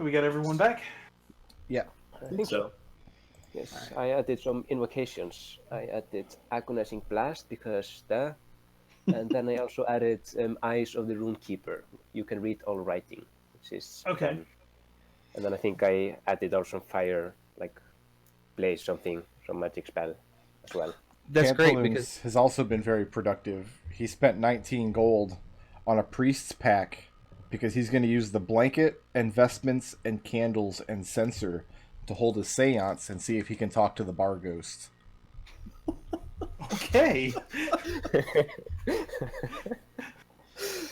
So we got everyone back? Yeah. I think so. Yes, I added some invocations. I added Agonizing Blast because that, and then I also added Eyes of the Runekeeper. You can read all writing, which is Okay. fun. And then I think I added also fire, like blaze something, some magic spell as well. That's great Pantaloons because has also been very productive. He spent 19 gold on a priest's pack because he's going to use the blanket and vestments and candles and censer to hold a seance and see if he can talk to the bar ghost. Okay.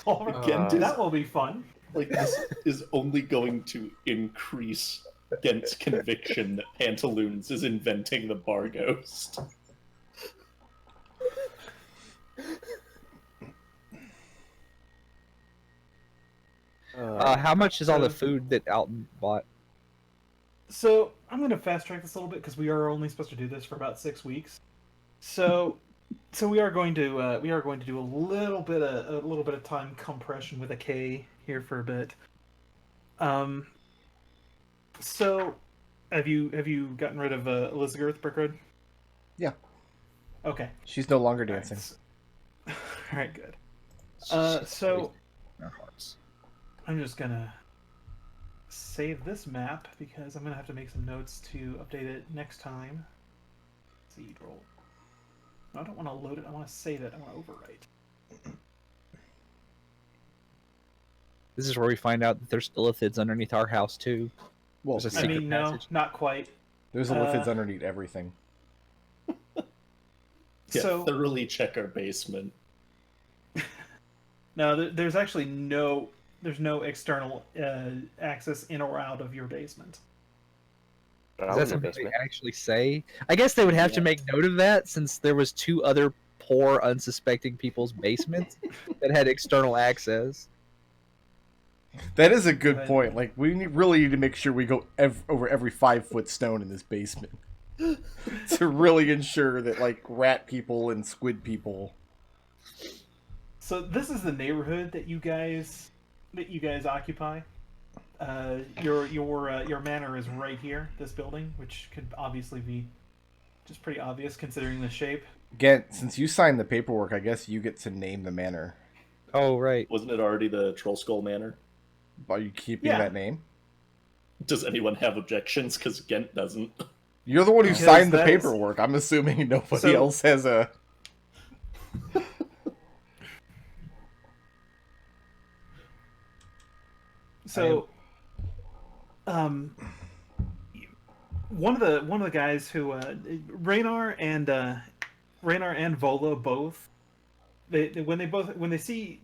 Gent is- that will be fun. like this is only going to increase Gent's conviction that Pantaloons is inventing the bar ghost. How much is all the food that Alton bought? So I'm going to fast track this a little bit because we are only supposed to do this for about 6 weeks. So we are going to do a little bit of time compression with a K here for a bit. So have you gotten rid of Elizabeth Brickroad? Yeah. Okay. She's no longer dancing. All right, good. So I'm just gonna save this map because I'm gonna have to make some notes to update it next time. Seed roll. I don't want to load it. I want to save it. I want to overwrite. This is where we find out that there's illithids underneath our house too. Well, There's a I secret mean, no, passage. not quite. there's lithids underneath everything. Yeah, So thoroughly check our basement. no, there's actually no external access in or out of your basement. Drow Is in that the something they basement. actually say? I guess they would have to Yeah. make note of that since there was 2 other poor, unsuspecting people's basements that had external access. That is a good But- point. Like, really need to make sure we go over every 5-foot stone in this basement to really ensure that, like, rat people and squid people. So this is the neighborhood that you guys occupy. Your manor is right here, this building, which could obviously be just pretty obvious considering the shape. Gent, since you signed the paperwork, I guess you get to name the manor. Oh, right. Wasn't it already the Troll Skull Manor? Are you keeping Yeah. that name? Does anyone have objections? Because Gent doesn't. You're the one who Because signed the that is- paperwork. I'm assuming nobody So- else has a... So, one of the guys who Raynar and Volo both when they see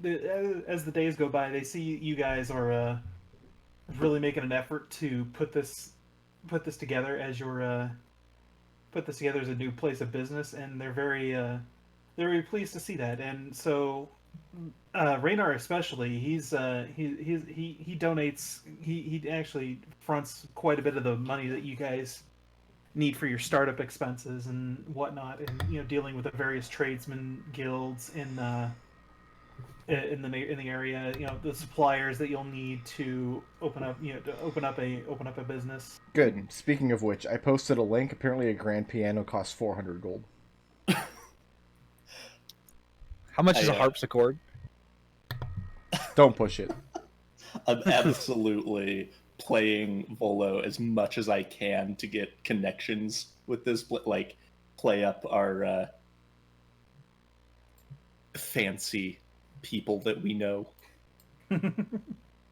as the days go by, they see you guys are really making an effort to put this together as your put this together as a new place of business, and they're very pleased to see that. And so Raynar especially, he donates, he actually fronts quite a bit of the money that you guys need for your startup expenses and whatnot, and dealing with the various tradesmen guilds in the area, the suppliers that you'll need to open up a business. Good. Speaking of which, I posted a link. Apparently a grand piano costs 400 gold. How much is a I, harpsichord? Don't push it. I'm absolutely playing Volo as much as I can to get connections with this, like, play up our fancy people that we know.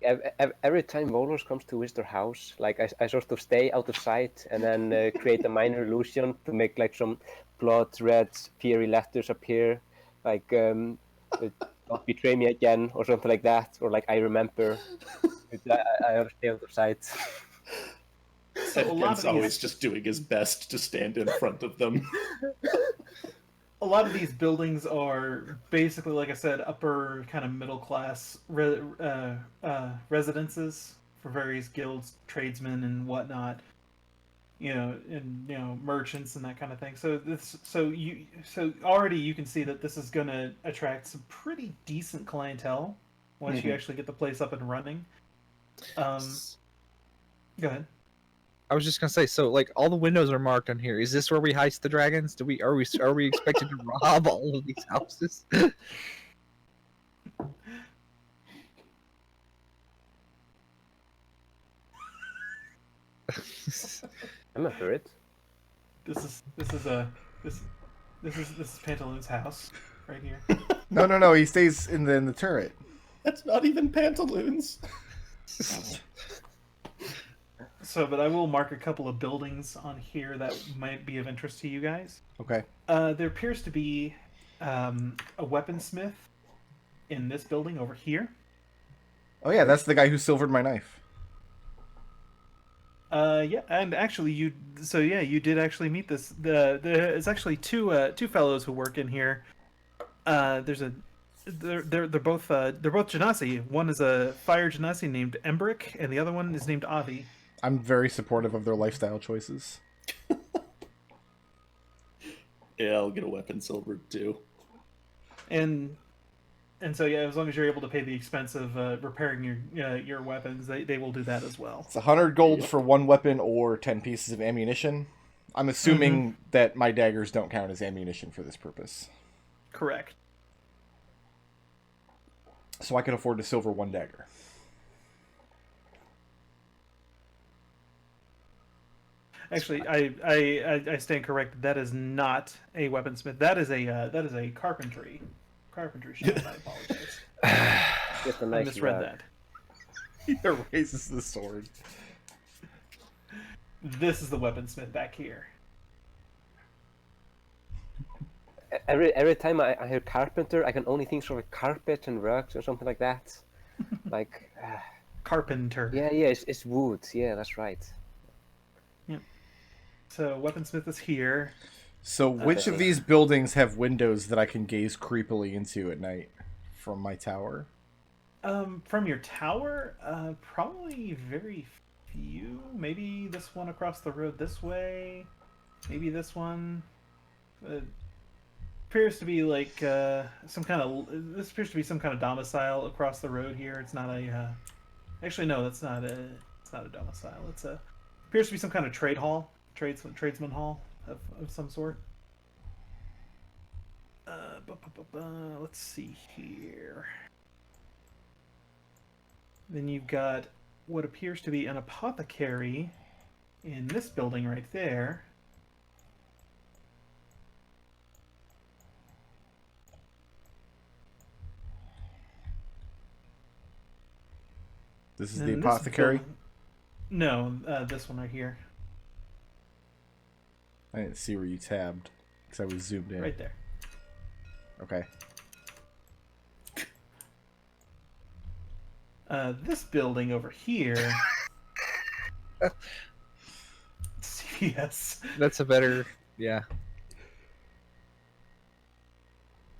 Every time Volos comes to visit our house, like I sort of stay out of sight and then create a minor illusion to make like some blood red fiery letters appear, like don't betray me again or something like that, or like I remember. I stay out of sight. So a lot Gent's of always these, just doing his best to stand in front of them. a lot of these buildings are basically, like I said, upper kind of middle class residences for various guilds, tradesmen, and whatnot. Merchants and that kind of thing. So already you can see that this is going to attract some pretty decent clientele once you actually get the place up and running. Go ahead. I was just gonna say, so like all the windows are marked on here. Is this where we heist the dragons? Are we expected to rob all of these houses? I'm not for it. This is Pantaloon's house right here. No. He stays in the turret. That's not even pantaloons. So, but I will mark a couple of buildings on here that might be of interest to you guys. Okay. There appears to be a weaponsmith in this building over here. Oh yeah, that's the guy who silvered my knife. Yeah, and actually, you did actually meet this. It's actually two fellows who work in here. They're both Genasi. One is a fire Genasi named Embrick, and the other one is named Avi. I'm very supportive of their lifestyle choices. Yeah, I'll get a weapon silvered too. And so yeah, as long as you're able to pay the expense of repairing your weapons, they will do that as well. It's 100 gold for one weapon or 10 pieces of ammunition. I'm assuming that my daggers don't count as ammunition for this purpose. Correct. So I can afford to silver one dagger. Actually, I stand corrected. That is not a weaponsmith. That is a carpentry shop. I apologize. Just a I nice misread rug. that. He raises the sword. This is the weaponsmith back here. Every time I hear carpenter, I can only think sort of carpet and rugs or something like that. Like, Carpenter. yeah, it's wood. Yeah, that's right. So weaponsmith is here. So which of these buildings have windows that I can gaze creepily into at night from my tower? From your tower, probably very few. Maybe this one across the road this way. Maybe this one. Appears to be like some kind of. This appears to be some kind of domicile across the road here. It's not a. Actually, no, that's not a. It's not a domicile. It's a. Appears to be some kind of trade hall, tradesman hall of some sort. Let's see here. Then you've got what appears to be an apothecary in this building right there. This is And the this apothecary? building- No, this one right here. I didn't see where you tabbed because I was zoomed in. Right there. Okay. This building over here. CVS. That's a better, yeah.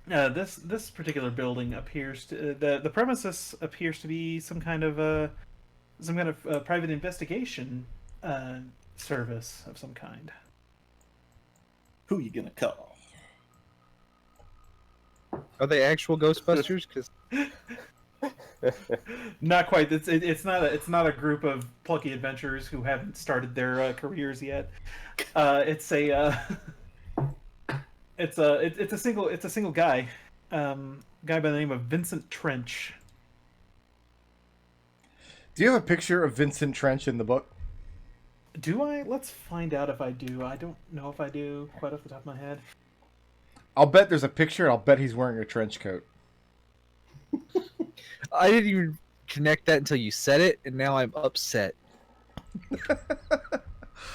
This particular building appears to the premises appears to be some kind of private investigation service of some kind. Who you gonna call? Are they actual Ghostbusters? Because Not quite. It's not a group of plucky adventurers who haven't started their careers yet. It's a single guy, guy by the name of Vincent Trench. Do you have a picture of Vincent Trench in the book? Do I? Let's find out if I do. I don't know if I do quite off the top of my head. I'll bet there's a picture, and I'll bet he's wearing a trench coat. I didn't even connect that until you said it, and now I'm upset.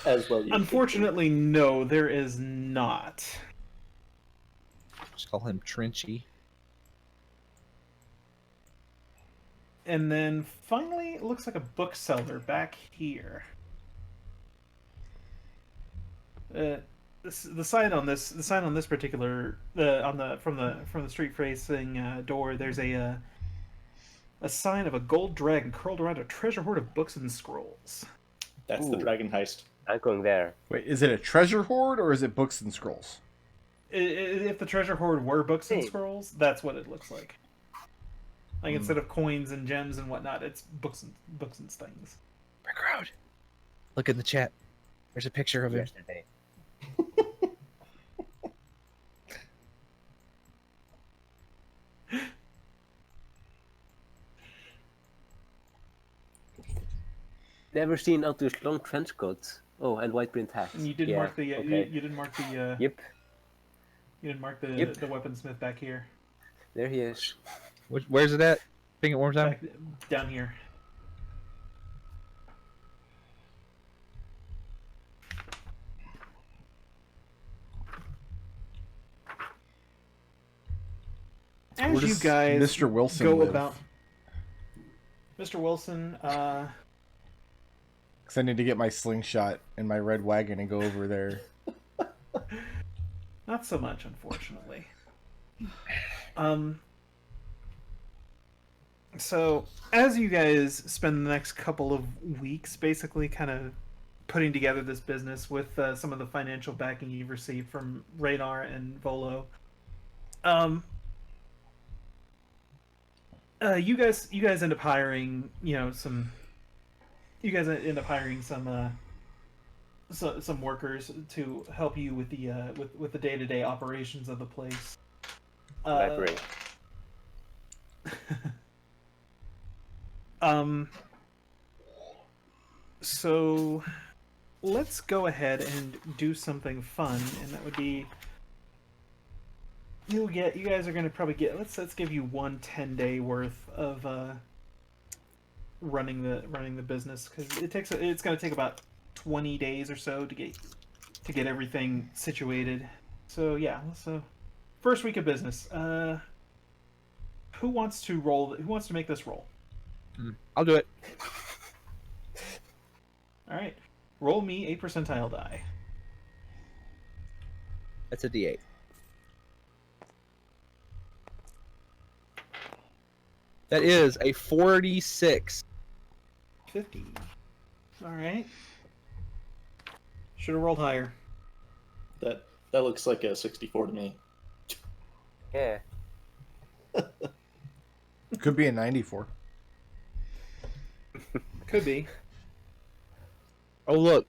As well. Unfortunately, no, there is not. Just call him Trenchy. And then finally, it looks like a bookseller back here. The sign on this particular from the street facing door, there's a sign of a gold dragon curled around a treasure hoard of books and scrolls. That's the dragon heist. I'm going there. Wait, is it a treasure hoard or is it books and scrolls? If the treasure hoard were books and scrolls, that's what it looks like. Like instead of coins and gems and whatnot, it's books and things. Brickroad. Look in the chat. There's a picture of him. Yesterday. Never seen Alton's long trench coat. Oh, and white print hat. And you did mark the okay. you didn't mark the Yep, you didn't mark the Yep. the weaponsmith back here. there he is. Where's it at? Ping it one more time. Back, down here. Where As you does guys Mr. Wilson go live? about, Mr. Wilson, Because I need to get my slingshot and my red wagon and go over there. not so much, unfortunately. So as you guys spend the next couple of weeks, basically, kind of putting together this business with some of the financial backing you've received from Radar and Volo, you guys end up hiring, some some workers to help you with the with the day-to-day operations of the place. Library. So let's go ahead and do something fun, and that would be you guys are gonna probably get let's give you 1 10-day worth of running the business, because it's gonna take about 20 days or so to get everything situated. So yeah, so first week of business. Who wants to make this roll? I'll do it. All right, roll me a percentile die. That's a D8. That is a 46. 50. All right. Should have rolled higher. That looks like a 64 to me. Yeah. Could be a 94. Could be. Oh, look.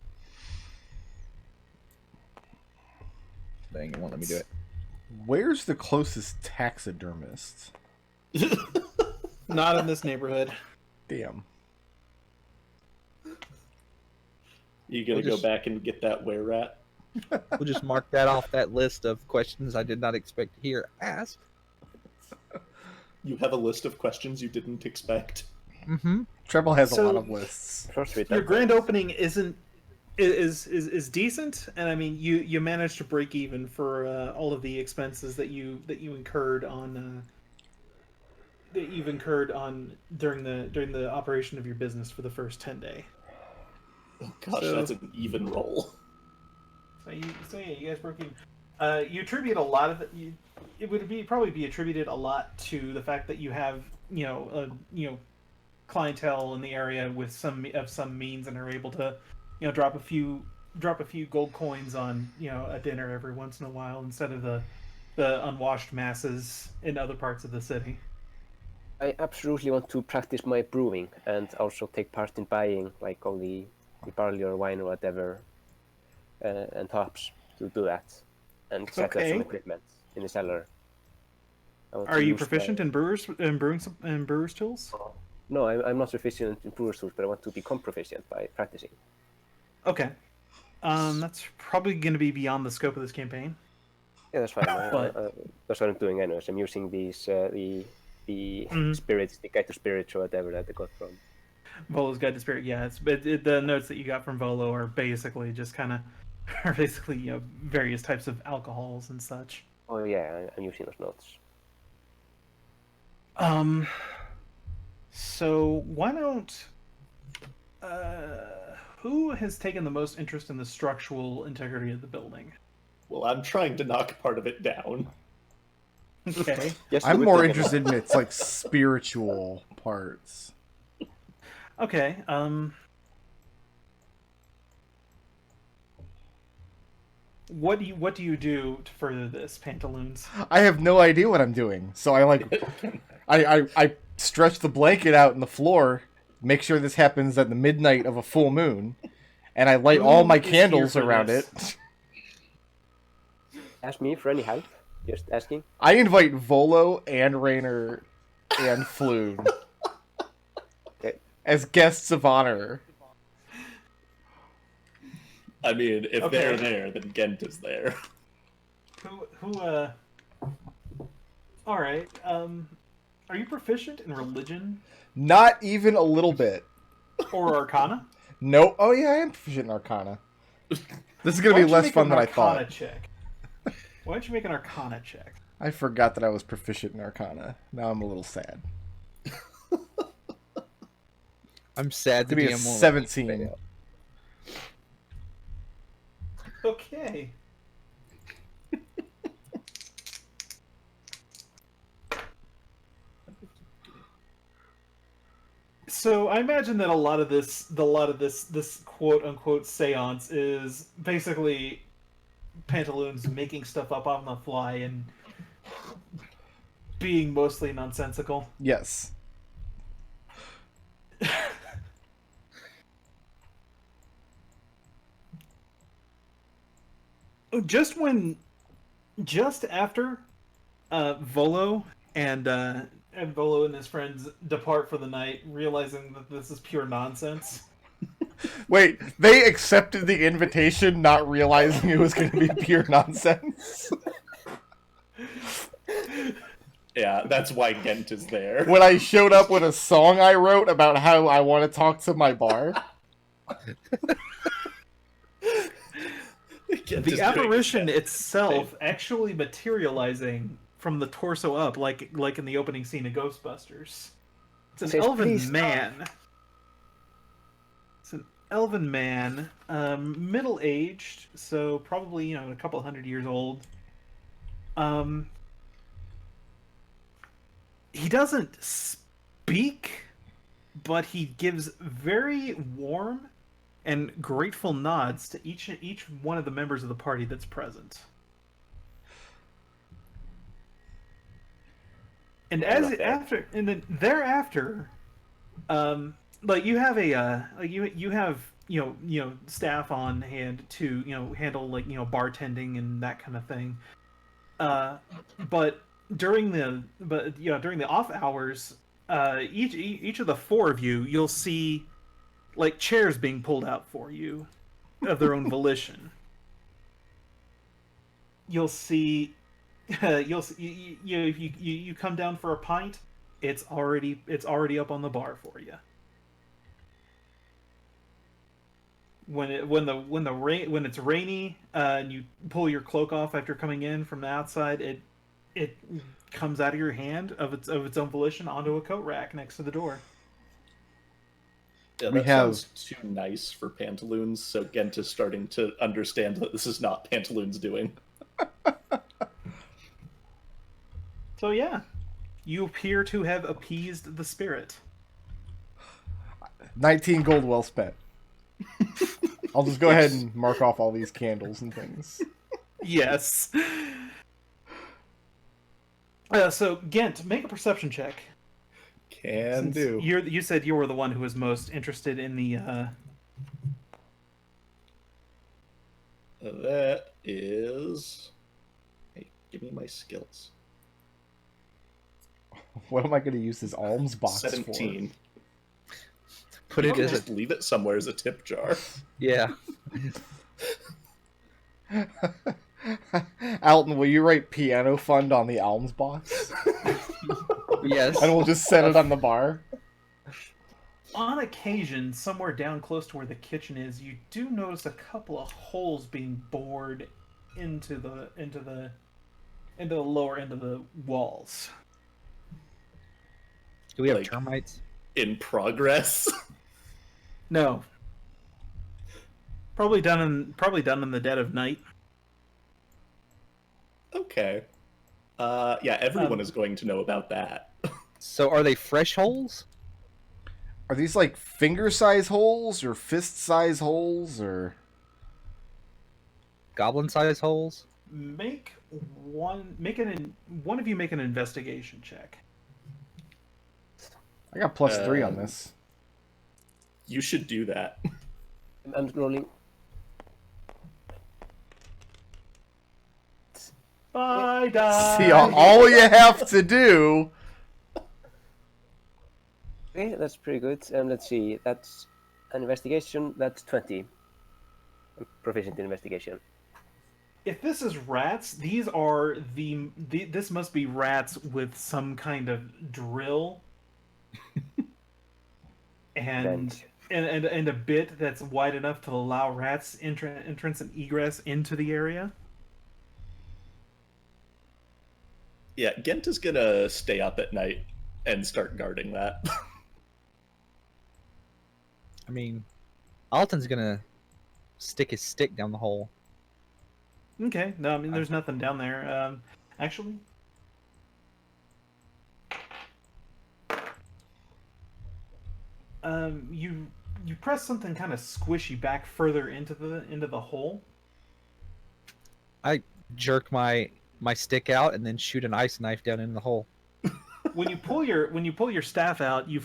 Dang, it won't let me do it. Where's the closest taxidermist? Not in this neighborhood. Damn. You gonna go back and get that were rat? We'll just mark that off that list of questions I did not expect to hear asked. You have a list of questions you didn't expect. Mm-hmm. Treble has So- a lot of lists. First with Your that. grand opening is decent, and I mean you managed to break even for all of the expenses that you incurred on during the operation of your business for the first 10-day. Oh gosh, So- that's an even roll. So yeah, you guys broke even. You attribute a lot of it. It would probably be attributed a lot to the fact that you have clientele in the area with some means, and are able to drop a few gold coins on a dinner every once in a while, instead of the unwashed masses in other parts of the city. I absolutely want to practice my brewing and also take part in buying like all the barley or wine or whatever and hops to do that, and set up Okay. some equipment in the cellar. I want Are to you use proficient in brewer's tools? No, I'm not proficient in brewer's tools, but I want to become proficient by practicing. Okay. That's probably going to be beyond the scope of this campaign. Yeah, that's fine. But- That's what I'm doing anyways. I'm using these the Mhm. spirits, the guide to spirits or whatever that I got from. Volo's Guide to Spirit, yeah. The notes that you got from Volo are basically just kind of, various types of alcohols and such. Oh yeah, I'm using those notes. So why don't, who has taken the most interest in the structural integrity of the building? Well, I'm trying to knock part of it down. Okay. Yes, I'm we more take it. interested in its like spiritual parts. Okay. What do you do to further this, Pantaloons? I have no idea what I'm doing, so I stretch the blanket out in the floor, make sure this happens at the midnight of a full moon, and I light Who all my is here candles for around this? it. Ask me for any help. Just asking. I invite Volo and Rainer and Floon Okay. as guests of honor. I mean, if Okay. they're there, then Gent is there. All right. Are you proficient in religion Not even a little bit. or arcana? No. Oh yeah, I am proficient in Arcana. This is gonna Why be don't you less make fun an than I Arcana thought. check? Why don't you make an Arcana check? I forgot that I was proficient in Arcana. Now I'm a little sad. I'm sad To the be a DM won't 17. Okay. So I imagine that a lot of this quote unquote seance is basically Pantaloons making stuff up on the fly and being mostly nonsensical. Yes. Just after Volo and Volo and his friends depart for the night, realizing that this is pure nonsense. Wait, they accepted the invitation not realizing it was going to be pure nonsense? Yeah, that's why Gent is there. When I showed up with a song I wrote about how I want to talk to my bar? Gent The is apparition doing itself actually materializing from the torso up, like in the opening scene of Ghostbusters. It's an Says, elven "Please stop." man. It's an elven man, middle-aged, so probably a couple hundred years old. He doesn't speak, but he gives very warm and grateful nods to each one of the members of the party that's present. And then thereafter, like you have you have staff on hand to handle bartending and that kind of thing. But during the off hours, each of the four of you'll see like chairs being pulled out for you of their own volition. You'll see if you come down for a pint, it's already up on the bar for you. When it's rainy and you pull your cloak off after coming in from the outside, it comes out of your hand of its own volition onto a coat rack next to the door. Yeah, We that have- sounds too nice for Pantaloons, so Gent is starting to understand that this is not Pantaloons doing. So yeah, you appear to have appeased the spirit. 19 gold well spent. I'll just go ahead and mark off all these candles and things. Yes. So Gent, make a perception check. Can Since do. You said you were the one who was most interested in the. That is... Hey, give me my skills. What am I going to use this alms box 17. Put You it can as a just leave it somewhere as a tip jar. yeah. for? Alton, will you write piano fund on the alms box? Yes. And we'll just set it on the bar? On occasion, somewhere down close to where the kitchen is, you do notice a couple of holes being bored into the lower end of the walls. Do we have Like- termites? In progress. No. Probably done in the dead of night. Okay. Yeah, everyone is going to know about that. So are they fresh holes? Are these like finger size holes or fist size holes or Goblin size holes? One of you make an investigation check. I got +3 on this. You should do that. I'm rolling. Bye, die. See, all you have to do. Okay, that's pretty good. Let's see. That's an investigation. That's 20. I'm proficient in investigation. If this is rats, these are this must be rats with some kind of drill and Vent. and a bit that's wide enough to allow rats entrance and egress into the area. Yeah, Gent is gonna stay up at night and start guarding that. I mean, Alton's gonna stick his stick down the hole. Okay, no, I mean there's nothing down there. Actually, you press something kind of squishy back further into the hole. I jerk my stick out and then shoot an ice knife down in the hole. When you pull your staff out, you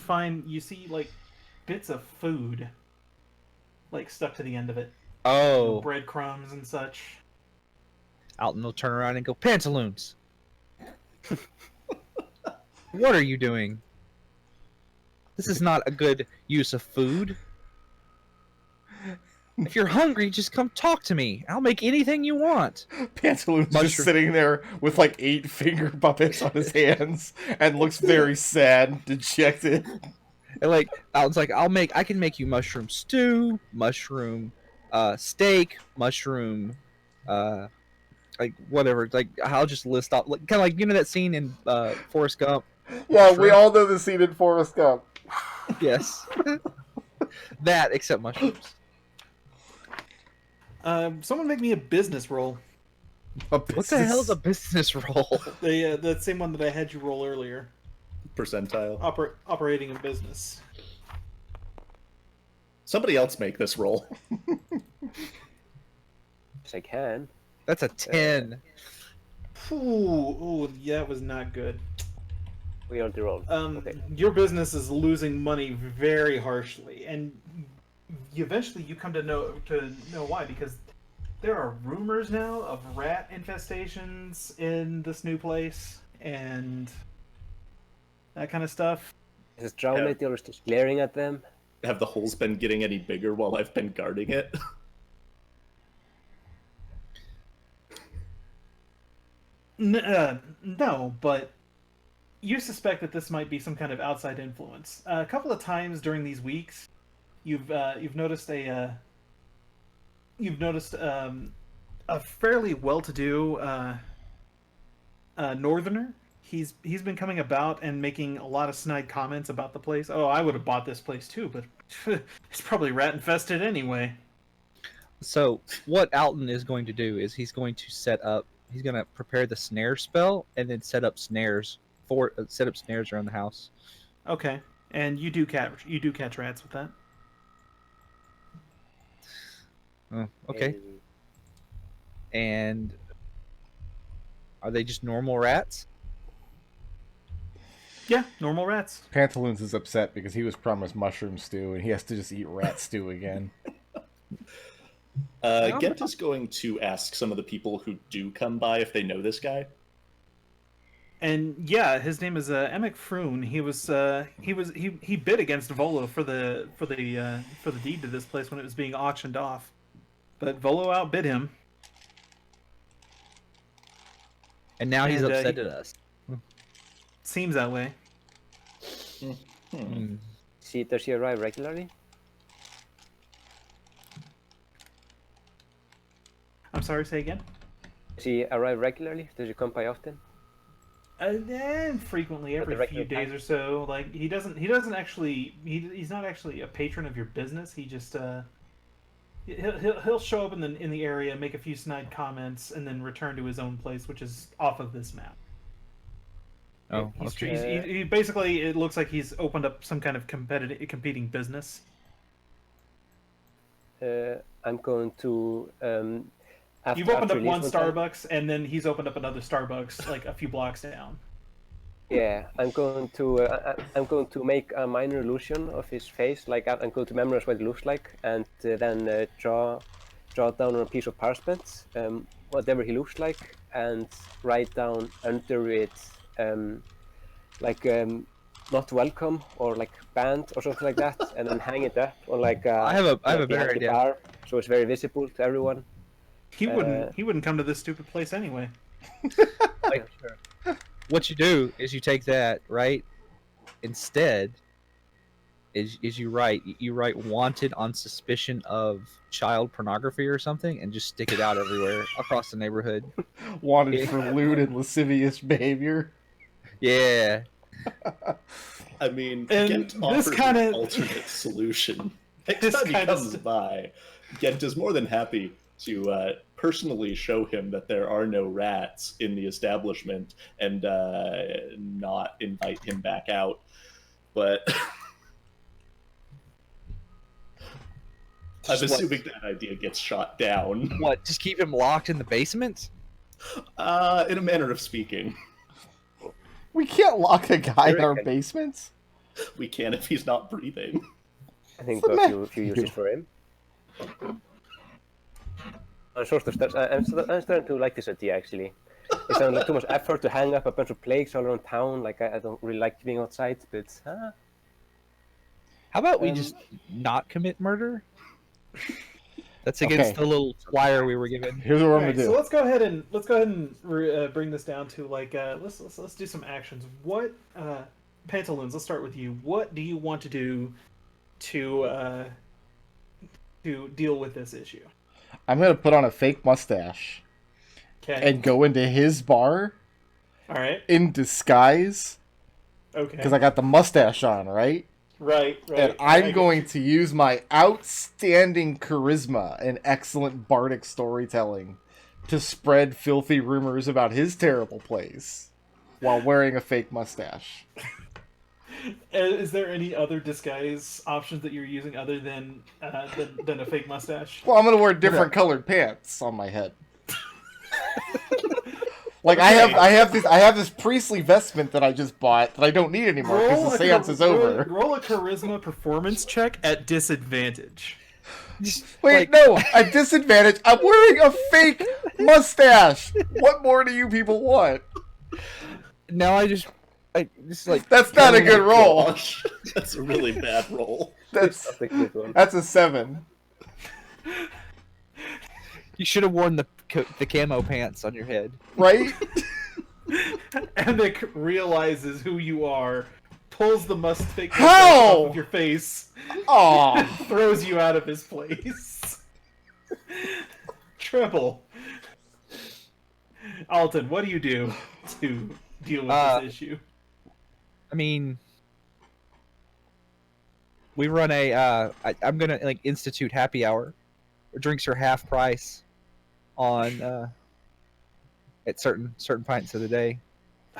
see like bits of food like stuck to the end of it. Oh, Breadcrumbs and such. Alton will turn around and go, "Pantaloons! What are you doing? This is not a good use of food. If you're hungry, just come talk to me. I'll make anything you want." Pantaloon's just Mushroom. sitting there with like 8 finger puppets on his hands and looks very sad, dejected. And like Alton's like, I can make you mushroom stew, mushroom steak, mushroom like whatever. Like I'll just list off like kind of like that scene in Forrest Gump. Yeah, we Shrimp. all know the scene in Forrest Gump. Yes. That except mushrooms. Someone make me a business roll. What the hell is a business roll? The same one that I had you roll earlier. Percentile. Operating in business. Somebody else make this roll. Yes, I can. That's a 10. Ooh, yeah, that was not good. We don't roll. Okay. Your business is losing money very harshly, and eventually you come to know why, because there are rumors now of rat infestations in this new place and that kind of stuff. Is this Drow lady always just glaring at them? Have the holes been getting any bigger while I've been guarding it? No, but you suspect that this might be some kind of outside influence. A couple of times during these weeks, you've noticed a fairly well-to-do northerner. He's been coming about and making a lot of snide comments about the place. Oh, I would have bought this place too, but it's probably rat infested anyway. So what Alton is going to do is he's going to prepare the snare spell and then set up snares around the house. Okay, and you do catch rats with that. Oh, okay. And are they just normal rats? Yeah, normal rats. Pantaloons is upset because he was promised mushroom stew and he has to just eat rat stew again. Gent is going to ask some of the people who do come by if they know this guy. And yeah, his name is Emic Froon. He bid against Volo for the deed to this place when it was being auctioned off, but Volo outbid him. And now he's upset at us. Seems that way. Does he arrive regularly? I'm sorry, say again? Does he arrive regularly? Does he come by often? Frequently, every few days or so. Like he's not actually a patron of your business. He just he'll show up in the area, make a few snide comments, and then return to his own place, which is off of this map. Oh, okay. He basically, it looks like he's opened up some kind of competing business. I'm going to. You've opened up one Starbucks, and then he's opened up another Starbucks like a few blocks down. Yeah, I'm going to make a minor illusion of his face. Like I'm going to memorize what it looks like, and then draw down on a piece of parchment whatever he looks like, and write down under it like not welcome or like banned or something like that, and then hang it up on like I have a behind better the idea. bar, so it's very visible to everyone. He wouldn't come to this stupid place anyway. Like, what you do is you take that, right? Instead, is you write wanted on suspicion of child pornography or something, and just stick it out everywhere across the neighborhood. Wanted for lewd and lascivious behavior. Yeah. I mean, And Gent this offers kinda- an alternate solution. Next This time he kinda comes by, Gent is more than happy to personally show him that there are no rats in the establishment and not invite him back out. But I'm assuming that idea gets shot down. What? Just keep him locked in the basement? In a manner of speaking. We can't lock a guy in our reckon? basements. We can if he's not breathing. I think a few uses for him. I'm starting to like this idea actually. It sounds like too much effort to hang up a bunch of plagues all around town. Like I don't really like being outside, but How about we just not commit murder? That's against the little flyer we were given. Here's what I'm Alright, gonna so do. let's go ahead and bring this down to like let's do some actions. What Pantaloons? Let's start with you. What do you want to do to deal with this issue? I'm gonna put on a fake mustache Okay. and go into his bar All right. in disguise Okay. because I got the mustache on, right? Right. And I'm going to use my outstanding charisma and excellent bardic storytelling to spread filthy rumors about his terrible place while wearing a fake mustache. Is there any other disguise options that you're using other than a fake mustache? Well, I'm gonna wear different colored pants on my head. Like I have this priestly vestment that I just bought that I don't need anymore because the seance is over. Roll a charisma performance check at disadvantage. Wait, no, at disadvantage. I'm wearing a fake mustache. What more do you people want? Now I just like That's not a good roll. Gosh, that's a really bad roll. That's a 7. you should have worn the camo pants on your head. Right? Emic realizes who you are, pulls the fake mustache How? off of your face, Aw. throws you out of his place. Treble. Alton, what do you do to deal with this issue? I mean, we run I'm gonna like institute happy hour. Drinks are half price on at certain pints of the day,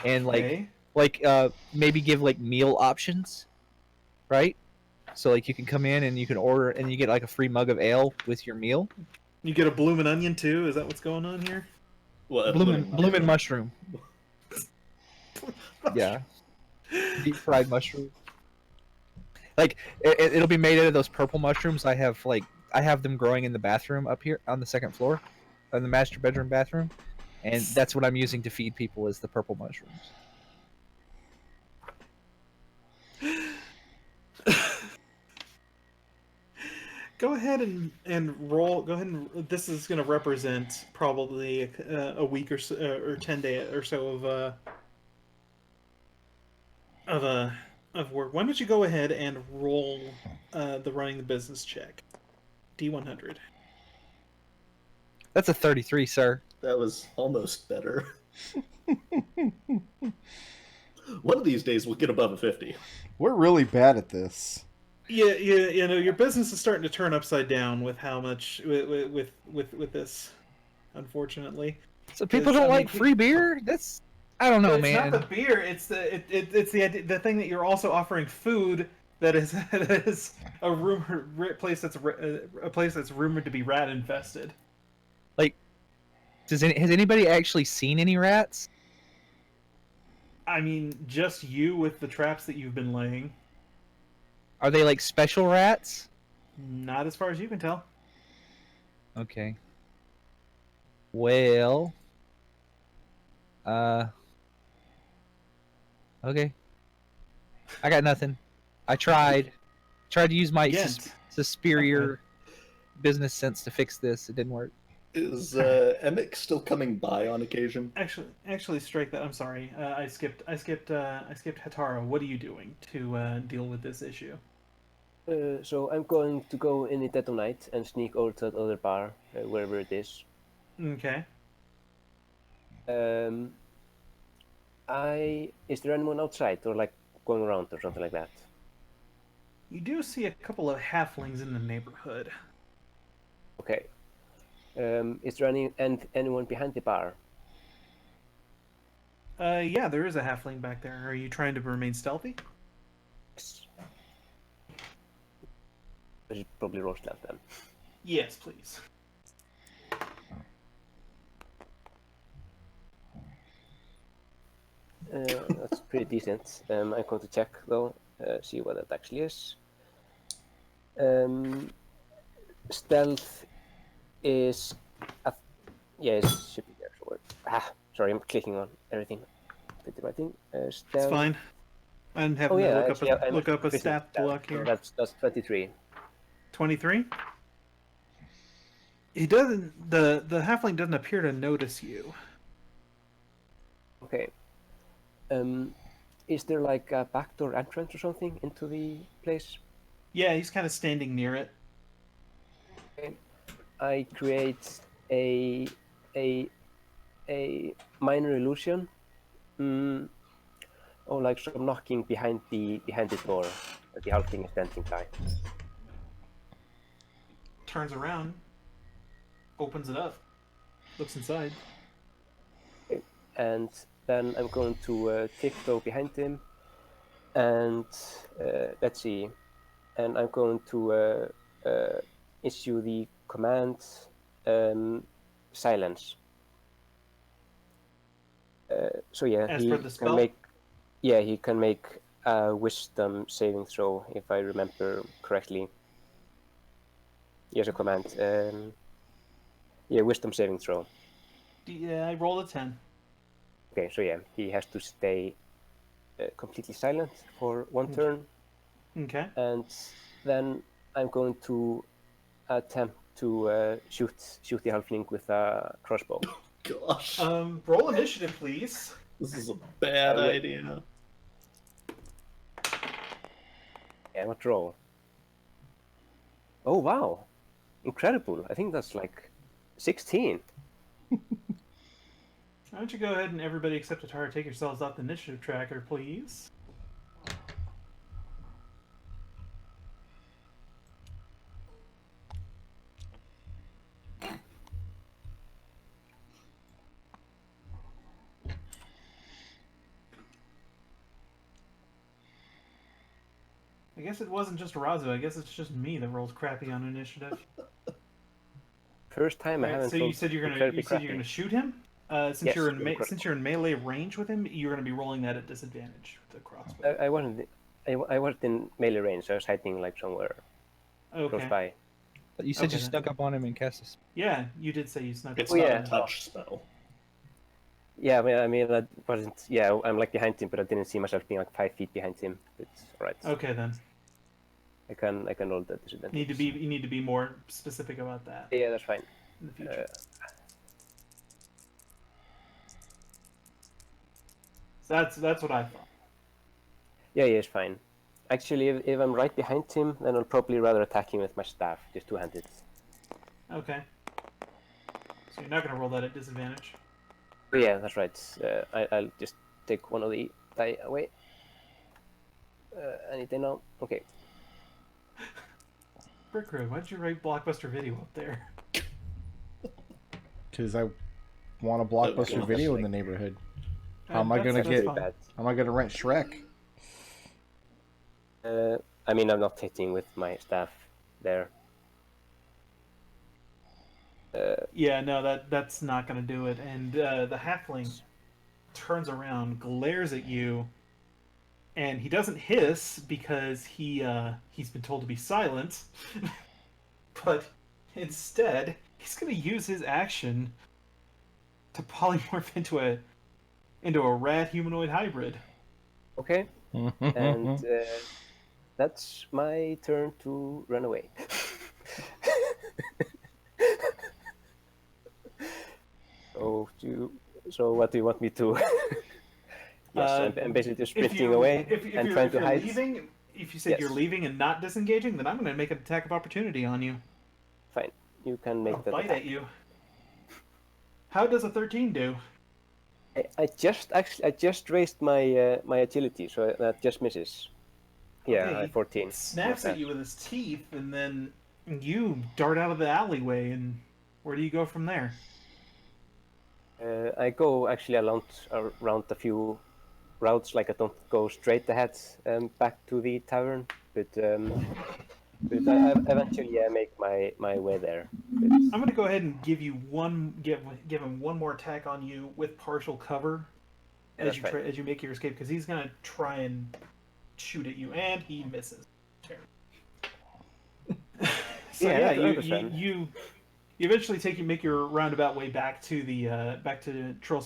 and Okay. maybe give like meal options, right? So like you can come in and you can order and you get like a free mug of ale with your meal. You get a bloomin' onion too? Is that what's going on here? Well, Bloomin' mushroom. Yeah. Deep fried mushroom. Like it'll be made out of those purple mushrooms. I have them growing in the bathroom up here on the second floor, in the master bedroom bathroom, and that's what I'm using to feed people is the purple mushrooms. Go ahead and roll. Go ahead and this is going to represent probably a week or so, or 10 days or so of work. Why don't you go ahead and roll the running the business check, D100. That's a 33, sir. That was almost better. One of these days we'll get above a 50. We're really bad at this. Yeah, you know your business is starting to turn upside down with how much with this, unfortunately. So people don't like free beer? That's I don't know, It's man. not the beer. It's the thing that you're also offering food that is a place that's rumored to be rat infested. Like, has anybody actually seen any rats? I mean, just you with the traps that you've been laying. Are they like special rats? Not as far as you can tell. Okay. Well, Okay. I got nothing. I tried. Tried to use my Gent. superior business sense to fix this. It didn't work. Is Emic still coming by on occasion? Actually, strike that. I'm sorry. I skipped Hetara. What are you doing to deal with this issue? So I'm going to go in the dead of night and sneak over to that other bar, wherever it is. Okay. Is there anyone outside or like going around or something like that? You do see a couple of halflings in the neighborhood. Okay. Is there anyone behind the bar? Yeah, there is a halfling back there. Are you trying to remain stealthy? Yes. I should probably roll stealth then. Yes, please. That's pretty decent. I'm going to check though, see what that actually is. Stealth is, it should be there somewhere. Sorry, I'm clicking on everything. Did the right thing. Stealth. It's fine. I'm having to look up a stat block here. That's 23. 23. He doesn't. The halfling doesn't appear to notice you. Okay. Is there like a backdoor entrance or something into the place? Yeah, he's kind of standing near it. Okay. I create a minor illusion. Or like some knocking behind the door that the halfling is standing by. Turns around, opens it up, looks inside. Okay. And then I'm going to tiptoe behind him, and let's see, and I'm going to issue the command silence. So yeah, As he per the spell? he can make a wisdom saving throw if I remember correctly. Here's a command. Wisdom saving throw. Yeah, I rolled a 10. Okay, so yeah, he has to stay completely silent for one turn, Okay. and then I'm going to attempt to shoot the halfling with a crossbow. Gosh, Roll initiative, please. this is a bad idea. Yeah, what roll? Oh wow, incredible! I think that's like 16. Why don't you go ahead and everybody except Hetara take yourselves off the initiative tracker, please? I guess it wasn't just Razu. I guess it's just me that rolls crappy on initiative. First time I Right, haven't. so you said you're gonna shoot him. Since Yes, you're in melee range with him, you're gonna be rolling that at disadvantage with the crossbow. I wasn't in melee range. So I was hiding like somewhere close by. But you said Okay, you then. snuck up on him and cast a spell. Yeah, you did say you snuck. It's up. not yeah. a touch spell. Yeah, I mean, I wasn't. Yeah, I'm like behind him, but I didn't see myself being like 5 feet behind him. It's alright. Okay then. I can roll that disadvantage. You need to be more specific about that Yeah, that's fine. in the future. So that's what I thought. Yeah, it's fine. Actually, if I'm right behind him, then I'll probably rather attack him with my staff, just two-handed. Okay. So you're not gonna roll that at disadvantage. But yeah, that's right. I'll just take one of the die away. Anything now? Okay. Brickroad, why did you write Blockbuster Video up there? Because I want a Blockbuster Okay. Video in the neighborhood. How am I That's- gonna that's get? fine. Bad. How am I gonna rent Shrek? I mean, I'm not hitting with my staff there. Yeah, no, that's not gonna do it. And the halfling turns around, glares at you, and he doesn't hiss because he's been told to be silent. But instead, he's gonna use his action to polymorph into into a rat humanoid hybrid. Okay, and that's my turn to run away. So what do you want me to? Yes, I'm basically just sprinting away and trying to hide. If you said you're leaving and not disengaging, then I'm going to make an attack of opportunity on you. Fine, you can make that bite attack. at you. How does a 13 do? I just raised my my agility, so that just misses. Yeah, Okay, 14. Snaps at you with his teeth, and then you dart out of the alleyway. And where do you go from there? I go actually around a few routes, like I don't go straight ahead back to the tavern, but I eventually make my way there. I'm going to go ahead and give him one more attack on you with partial cover as you make your escape, because he's going to try and shoot at you, and he misses. So yeah, you eventually make your roundabout way back to the Troll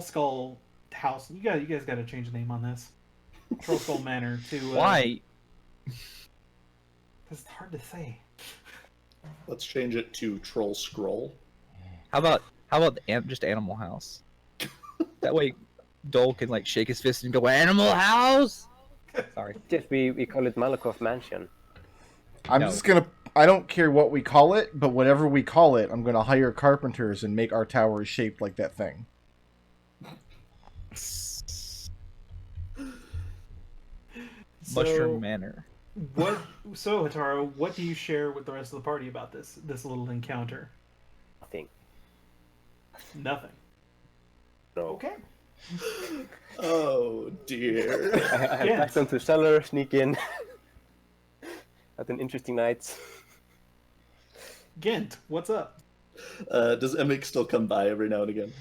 Skull house. You guys got to change the name on this. Troll Skull Manor to Why? Because it's hard to say. Let's change it to Troll Scroll. How about just Animal House? That way, Dole can like shake his fist and go Animal House. Sorry. Just we call it Malakoff Mansion. I don't care what we call it, but whatever we call it, I'm gonna hire carpenters and make our towers shaped like that thing. Mushroom Manor. So Hetara, what do you share with the rest of the party about this little encounter? Nothing. Nothing. No. Okay. Oh dear. I back down to the cellar, sneak in. Had an interesting night. Gent, what's up? Does Emic still come by every now and again?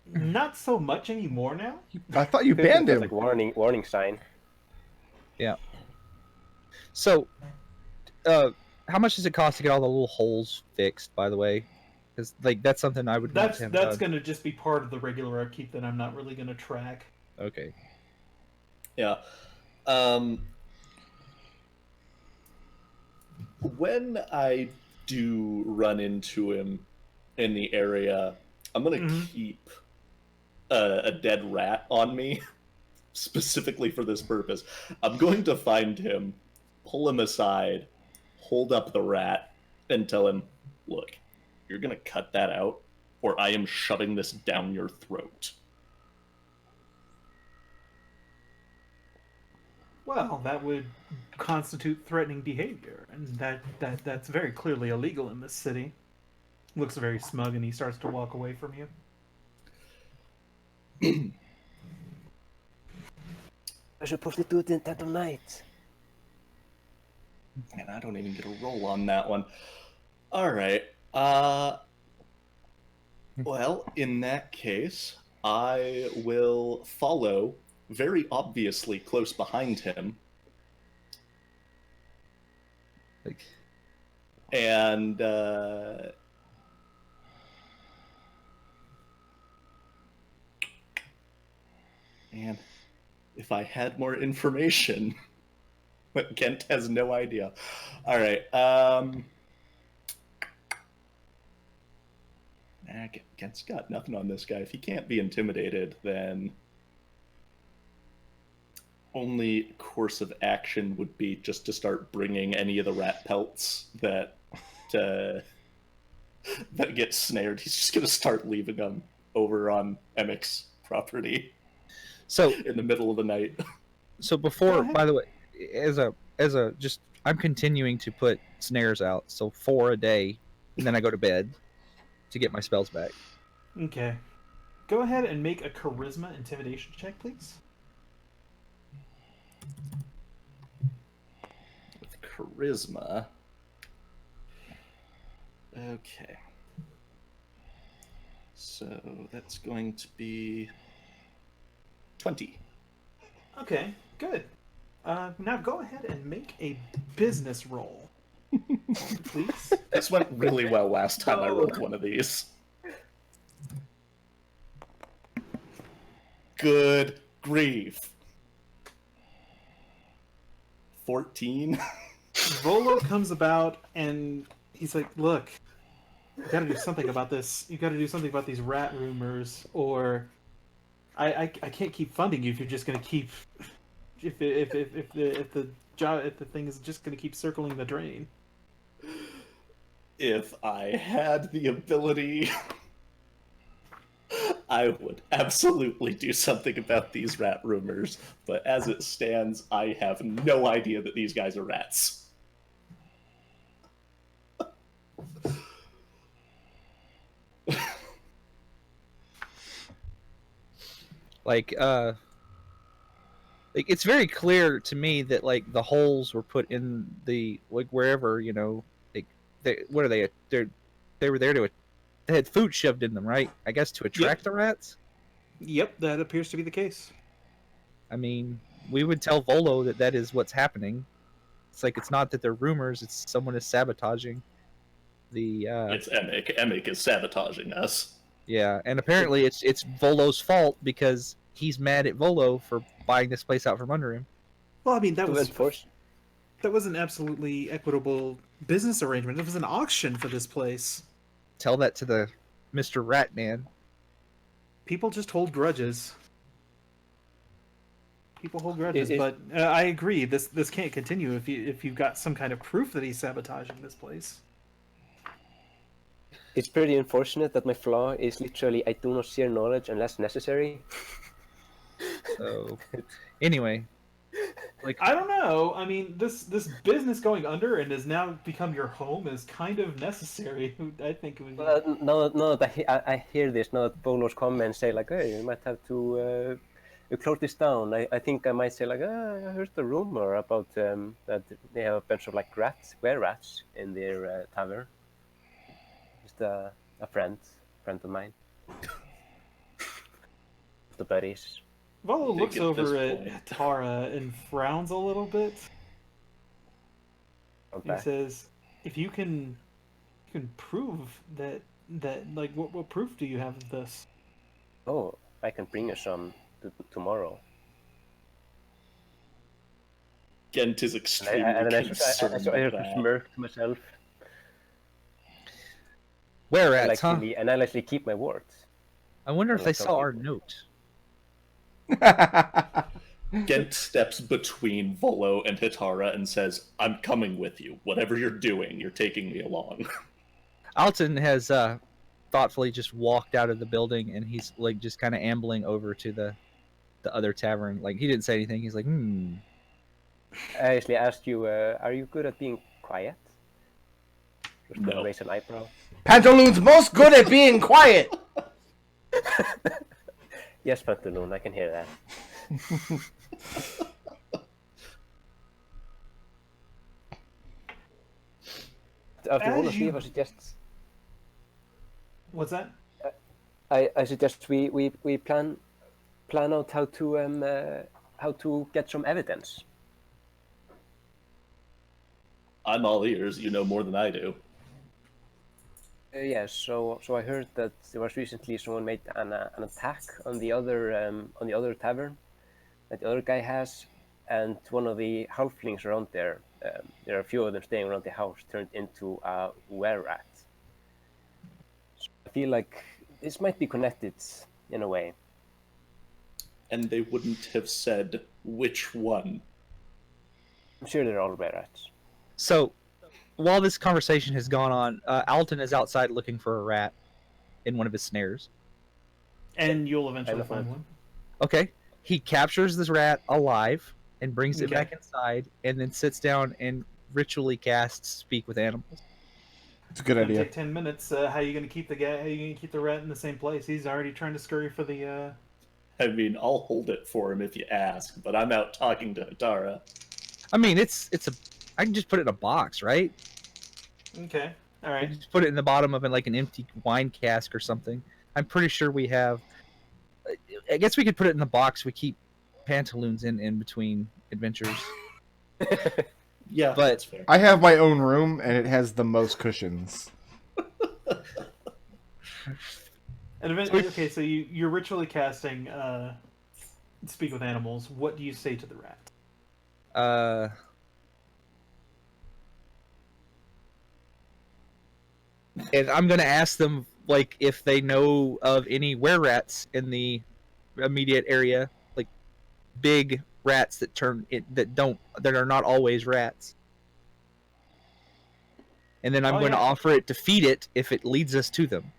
Not so much anymore now. I thought you banned him. Like warning sign. Yeah. So, how much does it cost to get all the little holes fixed? By the way, because like that's something I would. That's going to just be part of the regular upkeep that I'm not really going to track. Okay. Yeah. When I do run into him in the area, I'm going to keep a dead rat on me, specifically for this purpose. I'm going to find him, pull him aside, hold up the rat, and tell him, look, you're going to cut that out, or I am shoving this down your throat. Well, that would constitute threatening behavior, and that's very clearly illegal in this city. Looks very smug, and he starts to walk away from you. I should probably do it in that night. And I don't even get a roll on that one. All right. Well, in that case, I will follow very obviously close behind him. And man, if I had more information, but Gent has no idea. All right. Gent's got nothing on this guy. If he can't be intimidated, then only course of action would be just to start bringing any of the rat pelts that that get snared. He's just going to start leaving them over on Emic's property. So in the middle of the night. So before, by the way, as a I'm continuing to put snares out. So 4 a day, and then I go to bed to get my spells back. Okay. Go ahead and make a charisma intimidation check, please. With charisma. Okay. So that's going to be 20. Okay, good. Now go ahead and make a business roll, please. This went really well last time I rolled one of these. Good grief. 14? Volo comes about and he's like, look, you gotta do something about this. You gotta do something about these rat rumors, or I can't keep funding you if you're just gonna keep if the thing is just gonna keep circling the drain. If I had the ability, I would absolutely do something about these rat rumors, but as it stands, I have no idea that these guys are rats. Like it's very clear to me that like the holes were put in the like wherever, you know, like what are they? They were there to they had food shoved in them, right? I guess to attract the rats. Yep, that appears to be the case. I mean, we would tell Volo that that is what's happening. It's like it's not that they're rumors; it's someone is sabotaging the. It's Emic. Emic is sabotaging us. Yeah, and apparently it's Volo's fault because he's mad at Volo for buying this place out from under him. Well, I mean that was enforce. That was an absolutely equitable business arrangement. It was an auction for this place. Tell that to the Mr. Ratman. People just hold grudges. People hold grudges, but I agree. This can't continue if you've got some kind of proof that he's sabotaging this place. It's pretty unfortunate that my flaw is literally I do not share knowledge unless necessary. So, anyway, like I don't know. I mean, this business going under and has now become your home is kind of necessary. I think it would. Well, now that I hear this, now that Volo's comments say like, "Hey, you might have to close this down." I think I might say like, "I heard the rumor about that they have a bunch of like were rats in their tavern." Just a friend of mine. The buddies. Volo looks at over this at point. Hetara and frowns a little bit. He says, "If you can prove that like what proof do you have of this?" Oh, I can bring you some tomorrow. Gent is extremely And I concerned just with that. smirk to myself. where I at, huh? actually keep my words. I wonder if I they like saw some our people. note. Gent steps between Volo and Hetara and says, "I'm coming with you. Whatever you're doing, you're taking me along." Alton has thoughtfully just walked out of the building, and he's like just kind of ambling over to the other tavern. Like he didn't say anything. He's like, I actually asked you, are you good at being quiet? Just No. raise an eyebrow. Pantaloon's most good at being quiet. Yes, Pantaloon, I can hear that. After all of you- I suggest What's that? I suggest we plan out how to get some evidence. I'm all ears. You know more than I do. Yes, so I heard that there was recently someone made an attack on the other tavern that the other guy has, and one of the halflings around there. There are a few of them staying around the house. Turned into a were-rat. So I feel like this might be connected in a way. And they wouldn't have said which one. I'm sure they're all were-rats. So, while this conversation has gone on, Alton is outside looking for a rat in one of his snares. And you'll eventually I find one. Okay. He captures this rat alive and brings it Okay. back inside, and then sits down and ritually casts Speak with Animals. It's a good Gonna idea. take 10 minutes. How you gonna keep the guy? How you gonna keep the rat in the same place? He's already trying to scurry for the. I mean, I'll hold it for him if you ask, but I'm out talking to Hetara. I mean, it's a. I can just put it in a box, right? Okay. All I right. just put it in the bottom of like an empty wine cask or something. I'm pretty sure we have. I guess we could put it in the box. We keep pantaloons in between adventures. Yeah, But- that's fair. I have my own room, and it has the most cushions. And eventually, okay, so you're ritually casting speak with animals, what do you say to the rat? And I'm gonna ask them like if they know of any were-rats in the immediate area, like big rats that that are not always rats. And then I'm going to offer it to feed it if it leads us to them.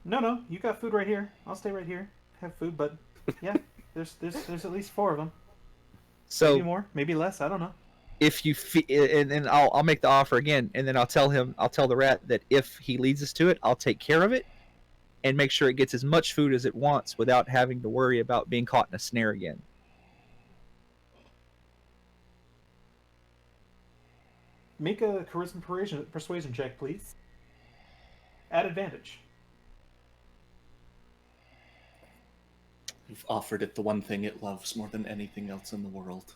No, you got food right here. I'll stay right here. Have food, but yeah, there's at least 4 of them. So maybe more, maybe less. I don't know. If you and then I'll make the offer again, and then I'll tell the rat that if he leads us to it, I'll take care of it and make sure it gets as much food as it wants without having to worry about being caught in a snare again. Make a charisma persuasion check, please. At advantage. You've offered it the one thing it loves more than anything else in the world.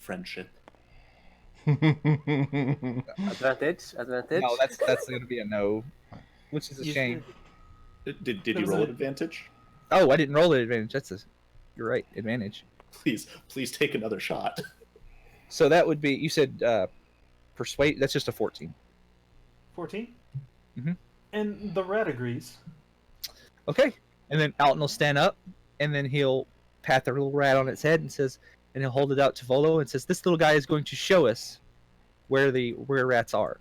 Friendship. Advantage? No, that's going to be a no, which is a shame. Did you roll at advantage? Oh, I didn't roll at advantage. You're right, advantage. Please take another shot. So that would be, you said persuade, that's just a 14. 14? Mm-hmm. And the rat agrees. Okay. And then Alton will stand up, and then he'll pat the little rat on its head and he'll hold it out to Volo and says, "This little guy is going to show us where rats are.